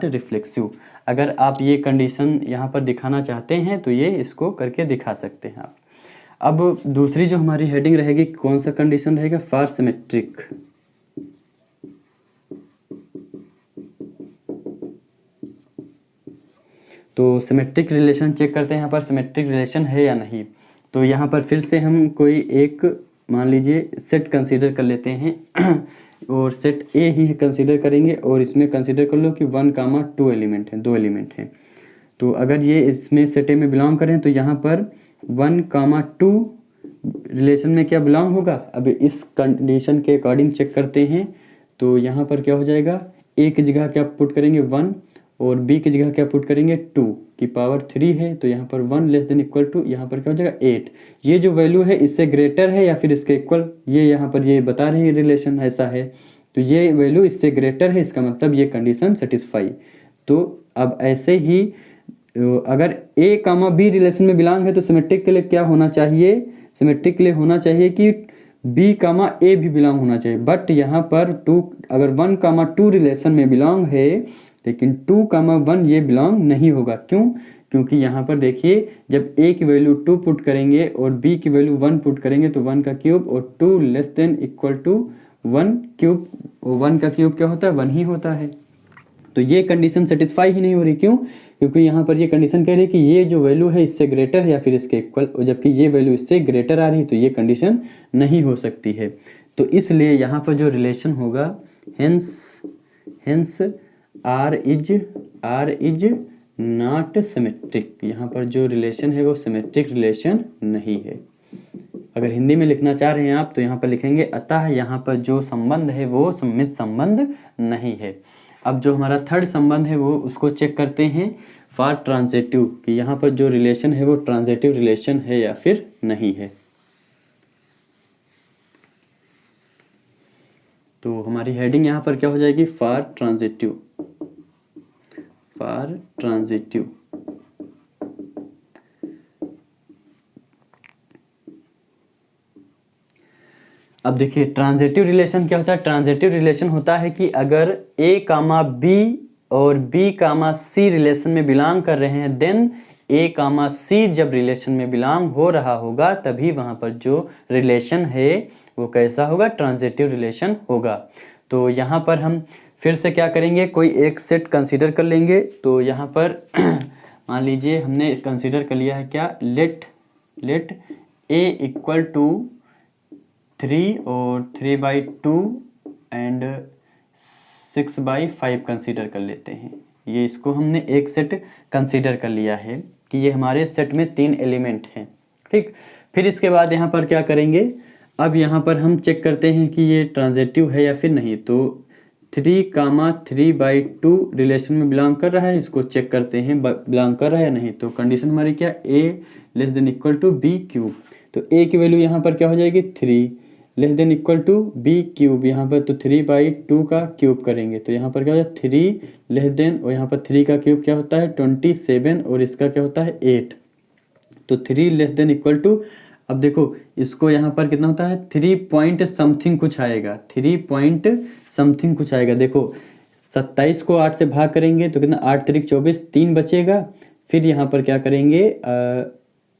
reflexive, अगर आप ये कंडीशन यहाँ पर दिखाना चाहते हैं तो ये इसको करके दिखा सकते हैं आप। अब दूसरी जो हमारी हेडिंग रहेगी, कौन सा कंडीशन रहेगा, फॉर सिमेट्रिक। तो सिमेट्रिक रिलेशन चेक करते हैं यहाँ पर सिमेट्रिक रिलेशन है या नहीं। तो यहाँ पर फिर से हम कोई एक मान लीजिए सेट कंसीडर कर लेते हैं और सेट ए ही कंसीडर करेंगे और इसमें कंसीडर कर लो कि 1, 2 एलिमेंट हैं, 2 एलिमेंट हैं। तो अगर ये इसमें सेट ए में बिलोंग करें तो यहाँ पर 1, 2 रिलेशन में क्या बिलोंग होगा। अब इस कंडीशन के अकॉर्डिंग चेक करते हैं। तो यहाँ पर क्या हो जाएगा, ए की जगह क्या पुट करेंगे 1 और बी की जगह क्या पुट करेंगे 2 की पावर 3 है। तो यहाँ पर 1 लेस देन इक्वल टू यहाँ पर क्या हो जाएगा 8। ये जो वैल्यू है इससे ग्रेटर है या फिर इसके इक्वल, ये यहाँ पर ये बता रही है रिलेशन ऐसा है। तो ये वैल्यू इससे ग्रेटर है, इसका मतलब ये कंडीशन सेटिस्फाई। तो अब ऐसे ही अगर ए कामा बी रिलेशन में बिलोंग है तो सिमेट्रिक के लिए क्या होना चाहिए, सिमेट्रिक के लिए होना चाहिए कि बी कामा ए भी बिलोंग होना चाहिए। बट यहाँ पर 2 अगर 1, 2 रिलेशन में बिलोंग है लेकिन 2, 1 ये बिलोंग नहीं होगा। क्यों, क्योंकि यहाँ पर देखिए जब ए की वैल्यू 2 पुट करेंगे और बी की वैल्यू 1 पुट करेंगे तो 1 का क्यूब और 2 less than equal to 1 cube, और 1 का क्यूब क्या होता है 1 ही होता है। तो ये कंडीशन सेटिस्फाई ही नहीं हो रही। क्यों, क्योंकि यहाँ पर ये कंडीशन कह रही है कि ये जो वैल्यू है इससे ग्रेटर है या फिर इसके इक्वल, और जबकि ये वैल्यू इससे ग्रेटर आ रही है तो ये कंडीशन नहीं हो सकती है। तो इसलिए यहाँ पर जो रिलेशन होगा hence R is not symmetric, यहाँ पर जो रिलेशन है वो सिमेट्रिक रिलेशन नहीं है। अगर हिंदी में लिखना चाह रहे हैं आप तो यहाँ पर लिखेंगे अतः यहाँ पर जो संबंध है वो सममित संबंध नहीं है। अब जो हमारा थर्ड संबंध है वो उसको चेक करते हैं फॉर ट्रांजिटिव, कि यहाँ पर जो रिलेशन है वो ट्रांजिटिव रिलेशन है या फिर नहीं है। तो हमारी हेडिंग यहाँ पर क्या हो जाएगी, फॉर ट्रांजिटिव, फॉर ट्रांजिटिव। अब देखिए ट्रांजिटिव रिलेशन क्या होता है। ट्रांजिटिव रिलेशन होता है कि अगर ए कामा बी और बी कामा सी रिलेशन में बिलोंग कर रहे हैं, देन ए कामा सी जब रिलेशन में बिलोंग हो रहा होगा तभी वहाँ पर जो रिलेशन है वो कैसा होगा, ट्रांजिटिव रिलेशन होगा। तो यहाँ पर हम फिर से क्या करेंगे, कोई एक सेट कंसीडर कर लेंगे। तो यहाँ पर मान लीजिए हमने कंसीडर कर लिया है क्या, लेट ए इक्वल टू 3 और 3/2 एंड 6/5 कंसीडर कर लेते हैं। ये इसको हमने एक सेट कंसीडर कर लिया है कि ये हमारे सेट में 3 एलिमेंट हैं, ठीक। फिर इसके बाद यहाँ पर क्या करेंगे, अब यहाँ पर हम चेक करते हैं कि ये ट्रांजिटिव है या फिर नहीं। तो 3, 3/2 रिलेशन में बिलोंग कर रहा है, इसको चेक करते हैं बिलोंग कर रहा है या नहीं। तो कंडीशन हमारी क्या, a less than equal to B cube. तो a की वैल्यू यहाँ पर क्या हो जाएगी 3 less than equal to B cube, यहाँ पर तो 3/2 का क्यूब करेंगे तो यहाँ पर क्या हो जाए 3 लेस देन, और यहाँ पर 3 का क्यूब क्या होता है 27 और इसका क्या होता है 8। तो 3 लेस देन इक्वल टू, अब देखो इसको यहाँ पर कितना होता है 3 पॉइंट समथिंग कुछ आएगा, 3 पॉइंट समथिंग कुछ आएगा। देखो 27 को 8 से भाग करेंगे तो कितना 8 त्रिक 24, 3 बचेगा। फिर यहाँ पर क्या करेंगे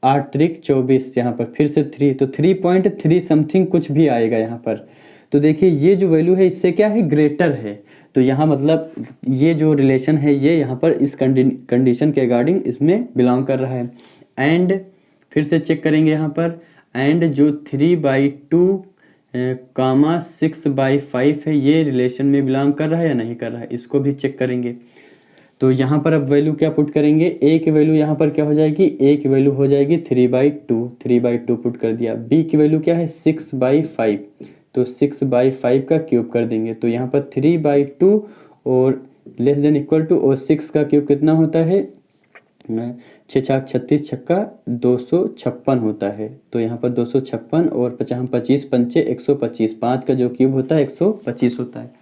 8 त्रिक 24, यहाँ पर फिर से 3, तो 3.3 समथिंग कुछ भी आएगा यहाँ पर। तो देखिए ये जो वैल्यू है इससे क्या है, ग्रेटर है। तो यहाँ मतलब ये जो रिलेशन है ये यहाँ पर इस कंडीशन के अकॉर्डिंग इसमें बिलोंग कर रहा है। एंड फिर से चेक करेंगे यहाँ पर, एंड जो 3/2 कामा 6/5 है ये रिलेशन में बिलोंग कर रहा है या नहीं कर रहा है, इसको भी चेक करेंगे। तो यहाँ पर अब वैल्यू क्या पुट करेंगे, ए की वैल्यू यहाँ पर क्या हो जाएगी, ए की वैल्यू हो जाएगी 3/2 पुट कर दिया। बी की वैल्यू क्या है 6/5, तो 6/5 का क्यूब कर देंगे। तो यहाँ पर 3/2 और लेस देन इक्वल टू, और 6 का क्यूब कितना होता है 6 छाक 36 छक्का 256 होता है। तो यहाँ पर 256 और 25 पंचे 125, 5 का जो क्यूब होता है 125 होता है।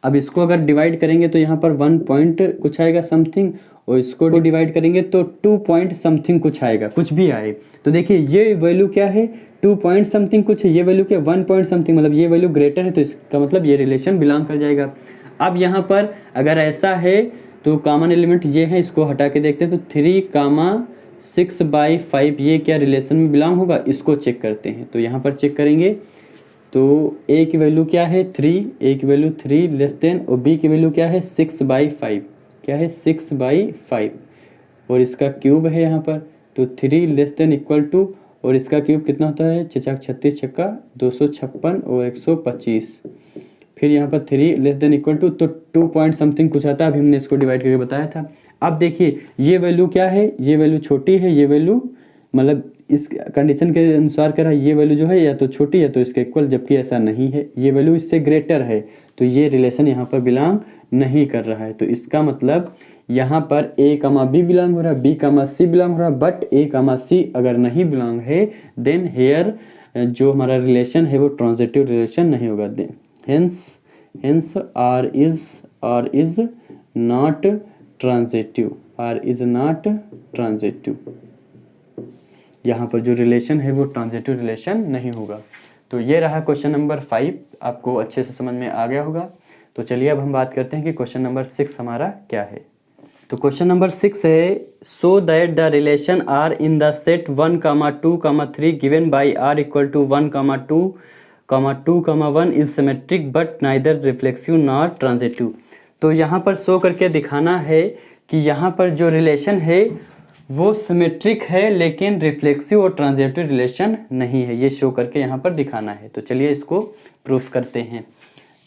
अब इसको अगर डिवाइड करेंगे तो यहाँ पर 1 पॉइंट कुछ आएगा समथिंग, और इसको डिवाइड करेंगे तो 2 पॉइंट समथिंग कुछ आएगा, कुछ भी आए। तो देखिए ये वैल्यू क्या है 2 पॉइंट समथिंग कुछ है, ये वैल्यू क्या 1 पॉइंट समथिंग, मतलब ये वैल्यू ग्रेटर है तो इसका मतलब ये रिलेशन बिलोंग कर जाएगा। अब यहाँ पर अगर ऐसा है तो कॉमन एलिमेंट ये है, इसको हटा के देखते हैं। तो 3,6/5 ये क्या रिलेशन में बिलोंग होगा, इसको चेक करते हैं। तो यहाँ पर चेक करेंगे तो a की वैल्यू क्या है 3, a की वैल्यू 3 लेस देन, और b की वैल्यू क्या है 6/5, क्या है 6/5, और इसका क्यूब है यहाँ पर। तो 3 लेस देन इक्वल टू, और इसका क्यूब कितना होता है 36 छक्का 256 और 125। फिर यहाँ पर 3 लेस देन इक्वल टू, तो 2 पॉइंट समथिंग कुछ आता है, अभी हमने इसको डिवाइड करके बताया था। अब देखिए ये वैल्यू क्या है, ये वैल्यू छोटी है, ये वैल्यू मतलब इस कंडीशन के अनुसार कह रहा है ये वैल्यू जो है या तो छोटी है तो इसके इक्वल, जबकि ऐसा नहीं है, ये वैल्यू इससे ग्रेटर है, तो ये रिलेशन यहाँ पर बिलोंग नहीं कर रहा है। तो इसका मतलब यहाँ पर a, b बिलोंग हो रहा है, b, c बिलोंग हो रहा है, बट a, c अगर नहीं बिलोंग है देन हेयर जो हमारा रिलेशन है वो ट्रांजिटिव रिलेशन नहीं होगा। Hence r is not transitive, r is not transitive. यहाँ पर जो रिलेशन है वो ट्रांजिटिव रिलेशन नहीं होगा। तो ये रहा क्वेश्चन नंबर 5, आपको अच्छे से समझ में आ गया होगा। तो चलिए अब हम बात करते हैं कि क्वेश्चन नंबर 6 हमारा क्या है। तो क्वेश्चन नंबर 6 है, so that the relation R in the set 1, 2, 3 given by r equal to 1, 2, 1 is symmetric but neither reflexive nor transitive. तो यहाँ पर शो करके दिखाना है कि यहाँ पर जो रिलेशन है वो सिमेट्रिक है लेकिन रिफ्लेक्सिव और ट्रांजिटिव रिलेशन नहीं है, ये शो करके यहाँ पर दिखाना है। तो चलिए इसको प्रूफ करते हैं।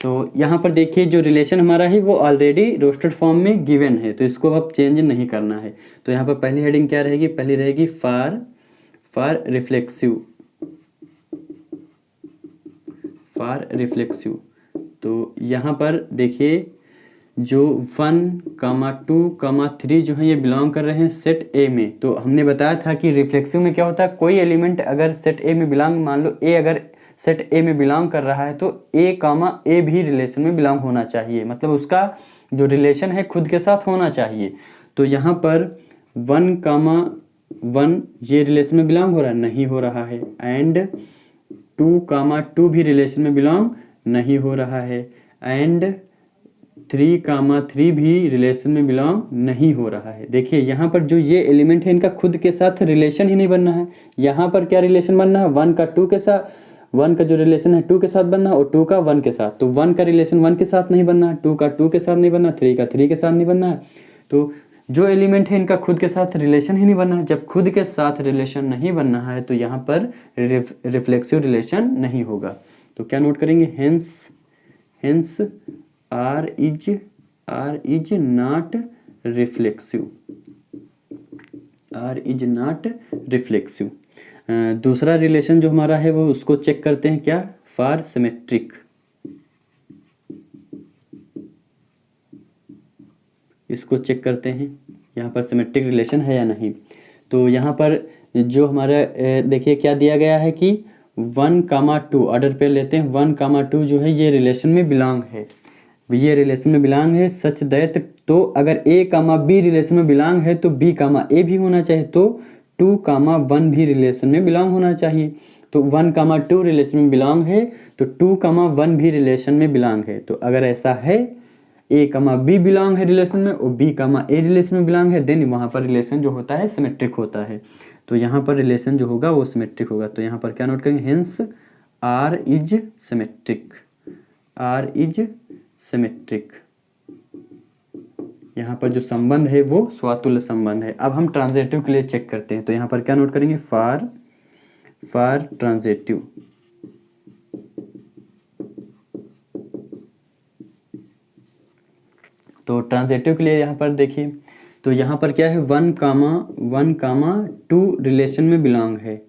तो यहाँ पर देखिए जो रिलेशन हमारा है वो ऑलरेडी रोस्टेड फॉर्म में गिवन है, तो इसको अब चेंज नहीं करना है। तो यहाँ पर पहली हेडिंग क्या रहेगी, पहली रहेगी फॉर रिफ्लेक्सिव। तो यहाँ पर देखिए जो 1, 2, 3 जो है ये बिलोंग कर रहे हैं सेट ए में। तो हमने बताया था कि रिफ्लेक्सिव में क्या होता है, कोई एलिमेंट अगर सेट ए में बिलोंग, मान लो ए अगर सेट ए में बिलोंग कर रहा है तो ए, ए भी रिलेशन में बिलोंग होना चाहिए, मतलब उसका जो रिलेशन है खुद के साथ होना चाहिए। तो यहाँ पर 1, 1 ये रिलेशन में बिलोंग हो रहा है, नहीं हो रहा है, एंड 2, 2 भी रिलेशन में बिलोंग नहीं हो रहा है, एंड 3, 3 भी रिलेशन में बिलोंग नहीं हो रहा है। देखिए यहाँ पर जो ये एलिमेंट है इनका खुद के साथ रिलेशन ही नहीं बनना है। यहाँ पर क्या रिलेशन बनना है, 1 का 2 के साथ, 1 का जो रिलेशन है 2 के साथ बनना है और 2 का 1 के साथ। तो 1 का रिलेशन 1 के साथ नहीं बनना है, 2 का 2 के साथ नहीं बनना, 3 का 3 के साथ नहीं बनना है। तो जो एलिमेंट है इनका खुद के साथ रिलेशन ही नहीं बनना है। जब खुद के साथ रिलेशन नहीं बनना है तो यहाँ पर रिफ्लेक्सिव रिलेशन नहीं होगा। तो क्या नोट करेंगे, hence R is not reflexive, R is not reflexive। दूसरा रिलेशन जो हमारा है वो उसको चेक करते हैं, क्या, फॉर सिमेट्रिक। इसको चेक करते हैं यहाँ पर सिमेट्रिक रिलेशन है या नहीं। तो यहाँ पर जो हमारा देखिए क्या दिया गया है कि 1, 2 ऑर्डर पे लेते हैं, 1, 2 जो है ये रिलेशन में बिलोंग है, ये रिलेशन में बिलोंग है सच दैट। तो अगर a, b रिलेशन में बिलोंग है तो b, a भी होना चाहिए, तो 2, 1 भी रिलेशन में बिलोंग होना चाहिए। तो 1, 2 रिलेशन में बिलोंग है तो 2, 1 भी रिलेशन में बिलोंग है। तो अगर ऐसा है a, b बिलोंग है रिलेशन में और b, a रिलेशन में बिलोंग है, देन वहाँ पर रिलेशन जो होता है सिमेट्रिक होता है। तो यहाँ पर रिलेशन जो होगा वो सिमेट्रिक होगा। तो यहाँ पर क्या नोट करेंगे, hence R is symmetric, R is symmetric. यहाँ पर जो संबंध है वो स्वातुल्य संबंध है। अब हम ट्रांजिटिव के लिए चेक करते हैं। तो यहाँ पर क्या नोट करेंगे, फॉर ट्रांजिटिव। तो ट्रांजिटिव के लिए यहाँ पर देखिए, तो यहाँ पर क्या है 1, 2 रिलेशन में बिलोंग है,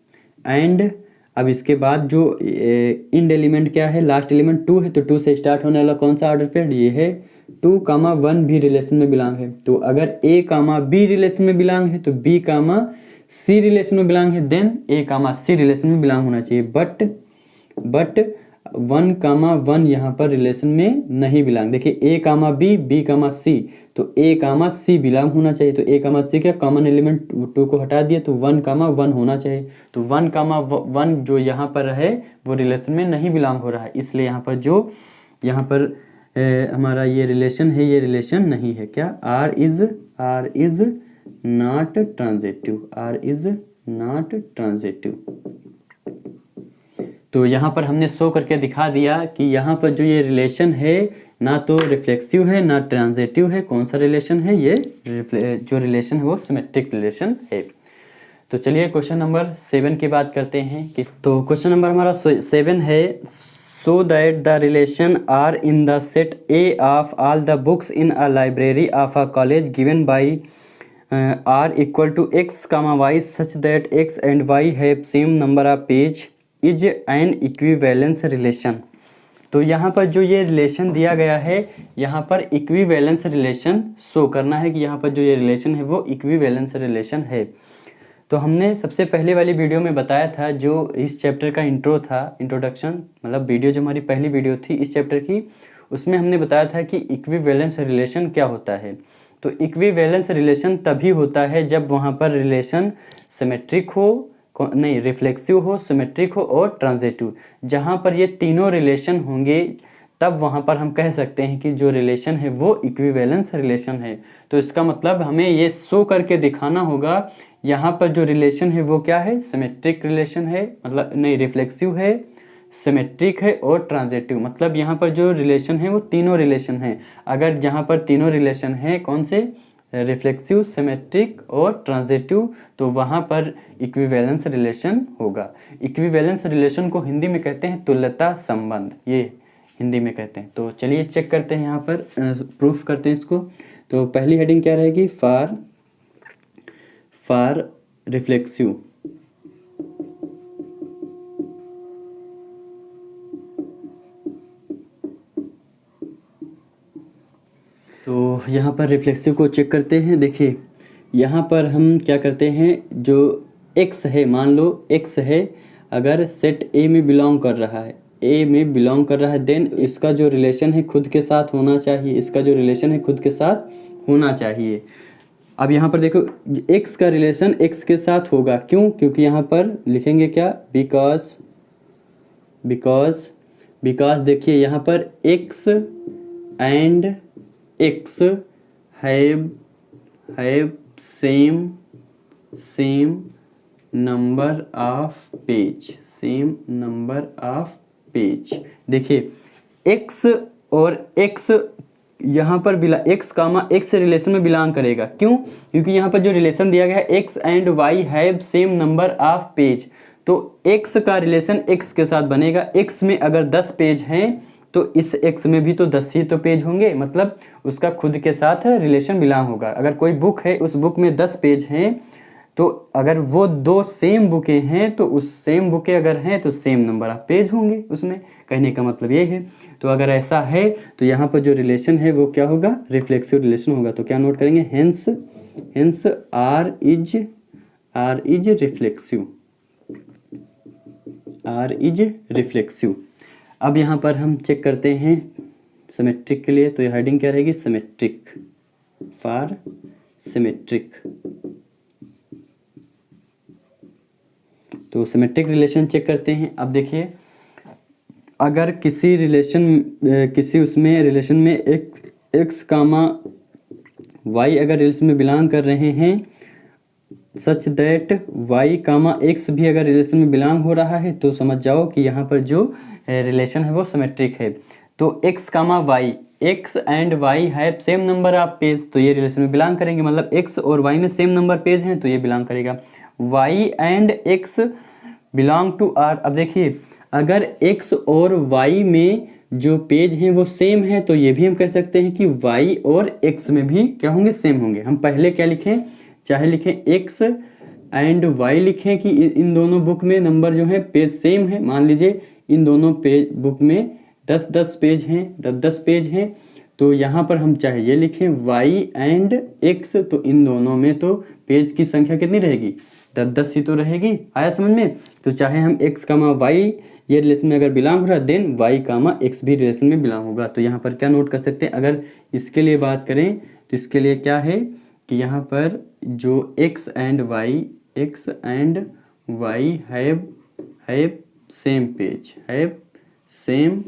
एंड अब इसके बाद जो इंड एलिमेंट क्या है, लास्ट एलिमेंट 2 है, तो 2 से स्टार्ट होने वाला कौन सा ऑर्डर पेयर, ये है 2, 1 भी रिलेशन में बिलोंग है। तो अगर a, b रिलेशन में बिलोंग है तो b, c रिलेशन में बिलोंग है, देन a, c रिलेशन में बिलोंग होना चाहिए। बट 1, 1 यहाँ पर रिलेशन में नहीं बिलोंग। देखिए a, b, c, तो a, c बिलोंग होना चाहिए। तो a, c क्या कॉमन एलिमेंट 2 को हटा दिया तो 1, 1 होना चाहिए। तो 1, 1 जो यहाँ पर है वो रिलेशन में नहीं बिलोंग हो रहा है, इसलिए यहाँ पर जो यहाँ पर हमारा ये रिलेशन है, ये रिलेशन नहीं है। क्या? R is not transitive, R is not transitive. तो यहाँ पर हमने शो करके दिखा दिया कि यहाँ पर जो ये रिलेशन है ना तो रिफ्लेक्सिव है ना ट्रांजिटिव है। कौन सा रिलेशन है? ये जो रिलेशन है वो सिमेट्रिक रिलेशन है। तो चलिए क्वेश्चन नंबर 7 की बात करते हैं कि तो क्वेश्चन नंबर हमारा 7 है, so that the relation R in the set A of all the books in a library of a college given by R equal to X comma Y such that X and Y have same number of page is an equivalence relation. तो यहाँ पर जो ये रिलेशन दिया गया है, यहाँ पर इक्विवेलेंस रिलेशन शो करना है कि यहाँ पर जो ये रिलेशन है वो इक्विवेलेंस रिलेशन है। तो हमने सबसे पहले वाली वीडियो में बताया था, जो इस चैप्टर का इंट्रो था, इंट्रोडक्शन मतलब वीडियो जो हमारी पहली वीडियो थी इस चैप्टर की, उसमें हमने बताया था कि इक्विवेलेंस रिलेशन क्या होता है। तो इक्विवेलेंस रिलेशन तभी होता है जब वहाँ पर रिलेशन सिमेट्रिक हो, नहीं रिफ्लेक्सिव हो, सिमेट्रिक हो और ट्रांजिटिव। जहाँ पर ये तीनों रिलेशन होंगे तब वहाँ पर हम कह सकते हैं कि जो रिलेशन है वो इक्विवेलेंस रिलेशन है। तो इसका मतलब हमें ये शो करके दिखाना होगा यहाँ पर जो रिलेशन है वो क्या है? सिमेट्रिक रिलेशन है, मतलब नहीं रिफ्लेक्सिव है, सिमेट्रिक है और ट्रांजिटिव। मतलब यहाँ पर जो रिलेशन है वो तीनों रिलेशन हैं। अगर जहाँ पर तीनों रिलेशन हैं, कौन से? रिफ्लेक्सिव, सिमेट्रिक और ट्रांजिटिव, तो वहाँ पर इक्विवेलेंस रिलेशन होगा। इक्विवेलेंस रिलेशन को हिंदी में कहते हैं तुल्यता संबंध, ये हिंदी में कहते हैं। तो चलिए चेक करते हैं, यहाँ पर प्रूफ करते हैं इसको। तो पहली हेडिंग क्या रहेगी? For reflexive. तो यहाँ पर रिफ्लेक्सिव को चेक करते हैं। देखिए यहाँ पर हम क्या करते हैं, जो x है, मान लो x है, अगर सेट A में बिलोंग कर रहा है, A में बिलोंग कर रहा है, देन इसका जो रिलेशन है खुद के साथ होना चाहिए, इसका जो रिलेशन है खुद के साथ होना चाहिए। अब यहाँ पर देखो x का रिलेशन x के साथ होगा, क्यों? क्योंकि यहाँ पर लिखेंगे क्या? बिकॉज देखिए यहाँ पर x and x have same number of page, देखिए x और x यहाँ पर x कामा x रिलेशन में बिलोंग करेगा। क्यों? क्योंकि यहाँ पर जो रिलेशन दिया गया है x and y have same number of page, तो x का रिलेशन x के साथ बनेगा। x में अगर 10 पेज हैं तो इस x में भी तो 10 ही तो पेज होंगे, मतलब उसका खुद के साथ रिलेशन बिलोंग होगा। अगर कोई बुक है, उस बुक में 10 पेज हैं, तो अगर वो दो सेम बुकें हैं तो उस सेम बुकें अगर हैं तो सेम नंबर ऑफ पेज होंगे उसमें, कहने का मतलब ये है। तो अगर ऐसा है तो यहाँ पर जो रिलेशन है वो क्या होगा? रिफ्लेक्सिव रिलेशन होगा। तो क्या नोट करेंगे? Hence R is reflexive. अब यहाँ पर हम चेक करते हैं सिमेट्रिक के लिए, तो ये हेडिंग क्या रहेगी? Symmetric, for symmetric. तो सिमेट्रिक रिलेशन चेक करते हैं। अब देखिए अगर किसी रिलेशन में एक्स कामा वाई अगर रिलेशन में बिलोंग कर रहे हैं, such that Y comma X भी अगर रिलेशन में बिलोंग हो रहा है, तो समझ जाओ कि यहाँ पर जो रिलेशन है वो सिमेट्रिक है। तो X comma Y, X and Y have same number of page, तो ये रिलेशन में बिलोंग करेंगे, मतलब एक्स और वाई में सेम नंबर पेज हैं तो ये बिलोंग करेगा। Y and X belong to R. अब देखिए अगर एक्स और वाई में जो पेज हैं वो सेम है, तो ये भी हम कह सकते हैं कि वाई और एक्स में भी क्या होंगे? सेम होंगे। हम पहले क्या लिखें? चाहे लिखें एक्स एंड वाई लिखें कि इन दोनों बुक में नंबर जो है पेज सेम है। मान लीजिए इन दोनों पेज बुक में 10-10 पेज हैं, 10-10 पेज हैं, तो यहाँ पर हम चाहे ये लिखें वाई एंड एक्स, तो इन दोनों में तो पेज की संख्या कितनी रहेगी? 10-10 ही तो रहेगी। आया समझ में? तो चाहे हम एक्स कामा वाई ये रिलेशन में अगर बिलोंग हो रहा है, देन वाई कामा एक्स भी रिलेशन में बिलोंग होगा। तो यहाँ पर क्या नोट कर सकते हैं? अगर इसके लिए बात करें तो इसके लिए क्या है कि यहाँ पर जो x and Y have same page, have same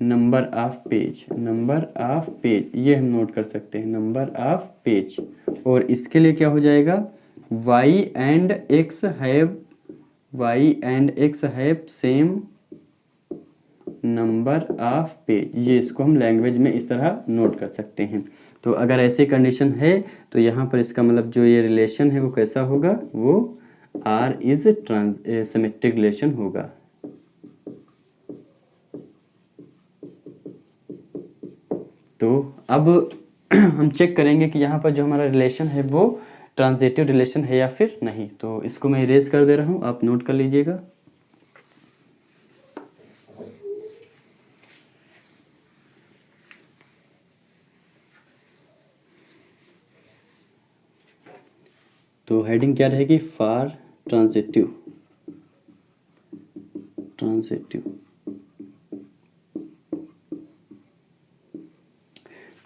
number of page, number of page, ये हम नोट कर सकते हैं, नंबर ऑफ पेज। और इसके लिए क्या हो जाएगा, y and x have same number of page. ये इसको हम लैंग्वेज में इस तरह नोट कर सकते हैं। तो अगर ऐसी कंडीशन है तो यहाँ पर इसका मतलब जो ये रिलेशन है वो कैसा होगा, वो आर इज सिमेट्रिक रिलेशन होगा। तो अब हम चेक करेंगे कि यहाँ पर जो हमारा रिलेशन है वो ट्रांजिटिव रिलेशन है या फिर नहीं। तो इसको मैं इरेज कर दे रहा हूँ, आप नोट कर लीजिएगा। तो हेडिंग क्या रहेगी, फॉर ट्रांजिटिव।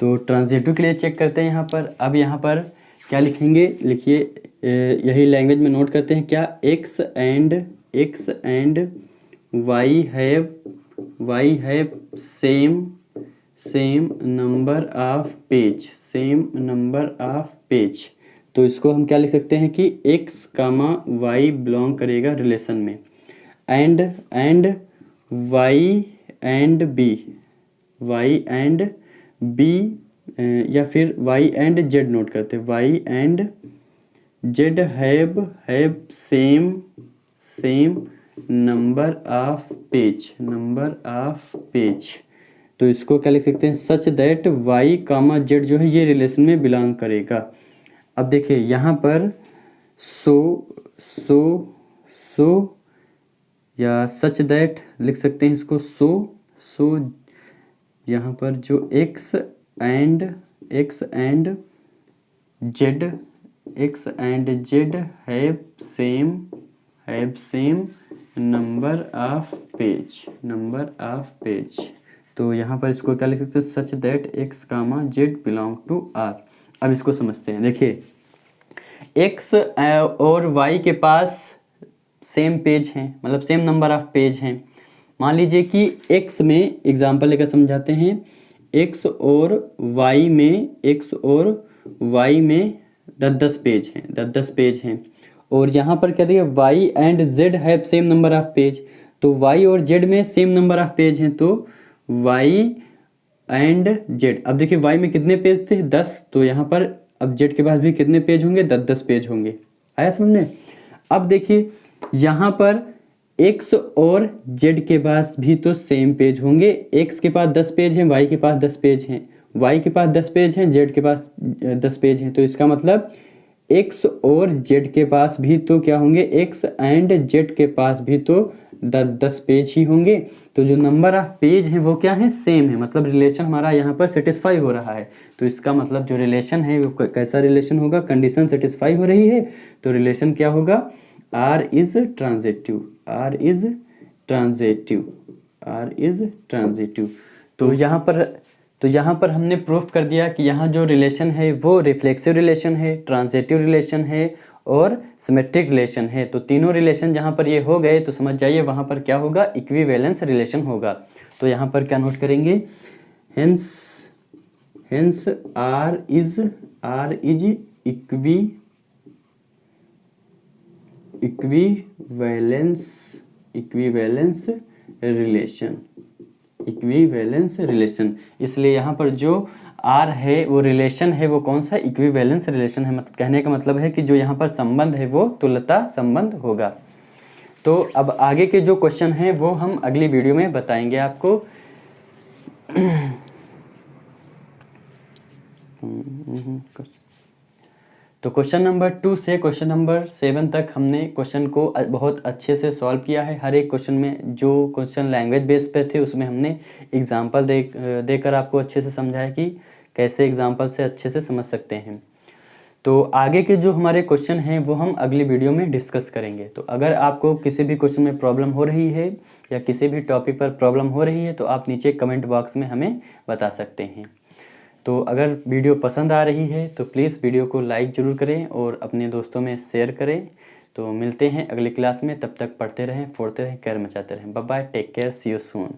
तो ट्रांजिटिव के लिए चेक करते हैं यहाँ पर। अब यहाँ पर क्या लिखेंगे, लिखिए, यही लैंग्वेज में नोट करते हैं क्या, x and y have same number of page, तो इसको हम क्या लिख सकते हैं कि x, y बिलोंग करेगा रिलेशन में, एंड y एंड b या फिर y एंड z नोट करते हैं, y and z have same number of page. तो इसको क्या लिख सकते हैं, सच दैट y, z जो है ये रिलेशन में बिलोंग करेगा। अब देखिए यहाँ पर सो या सच दैट लिख सकते हैं इसको, सो यहाँ पर जो x and z have same number of page. तो यहाँ पर इसको क्या लिख सकते हैं, such that x, z belong to R। अब इसको समझते हैं। देखिए x और y के पास सेम पेज हैं, मतलब सेम नंबर ऑफ पेज हैं। मान लीजिए कि x में, एग्जांपल लेकर समझाते हैं, x और y में 10 पेज हैं। और यहाँ पर क्या दिया, y and z have same number of page. तो y और z में सेम नंबर ऑफ पेज हैं, तो y एंड z। अब देखिए y में कितने पेज थे, 10, तो यहाँ पर अब z के पास भी कितने पेज होंगे, 10 पेज होंगे। आया समझने। अब देखिए यहाँ पर x और z के पास भी तो सेम पेज होंगे, x के पास 10 पेज हैं, y के पास 10 पेज हैं, y के पास 10 पेज हैं, z के पास 10 पेज हैं। तो इसका मतलब x और z के पास भी तो क्या होंगे, x एंड z के पास भी तो 10 पेज ही होंगे। तो जो नंबर ऑफ पेज है वो क्या है, सेम है, मतलब रिलेशन हमारा यहाँ पर सेटिस्फाई हो रहा है। तो इसका मतलब जो रिलेशन है वो कैसा रिलेशन होगा, कंडीशन सेटिस्फाई हो रही है, तो रिलेशन क्या होगा, R इज ट्रांजिटिव। तो यहाँ पर हमने प्रूफ कर दिया कि यहाँ जो रिलेशन है वो रिफ्लेक्सिव रिलेशन है, ट्रांजिटिव रिलेशन है और सिमेट्रिक रिलेशन है। तो तीनों रिलेशन जहाँ पर ये हो गए तो समझ जाइए वहाँ पर क्या होगा, इक्विवेलेंस रिलेशन होगा। तो यहाँ पर क्या नोट करेंगे, hence R is equivalence relation. इसलिए यहाँ पर जो R है वो रिलेशन है, वो कौन सा, इक्विवेलेंस रिलेशन है। मतलब कहने का मतलब है कि जो यहाँ पर संबंध है वो तुल्यता संबंध होगा। तो अब आगे के जो क्वेश्चन हैं वो हम अगली वीडियो में बताएंगे आपको। तो क्वेश्चन नंबर 2 से क्वेश्चन नंबर 7 तक हमने क्वेश्चन को बहुत अच्छे से सॉल्व किया है। हर एक क्वेश्चन में जो क्वेश्चन लैंग्वेज बेस पे थे उसमें हमने एग्जांपल देकर आपको अच्छे से समझाया कि कैसे एग्जांपल से अच्छे से समझ सकते हैं। तो आगे के जो हमारे क्वेश्चन हैं वो हम अगली वीडियो में डिस्कस करेंगे। तो अगर आपको किसी भी क्वेश्चन में प्रॉब्लम हो रही है या किसी भी टॉपिक पर प्रॉब्लम हो रही है तो आप नीचे कमेंट बॉक्स में हमें बता सकते हैं। तो अगर वीडियो पसंद आ रही है तो प्लीज़ वीडियो को लाइक ज़रूर करें और अपने दोस्तों में शेयर करें। तो मिलते हैं अगली क्लास में, तब तक पढ़ते रहें, फोड़ते रहें, कैर मचाते रहें। Bye bye, take care, see you soon.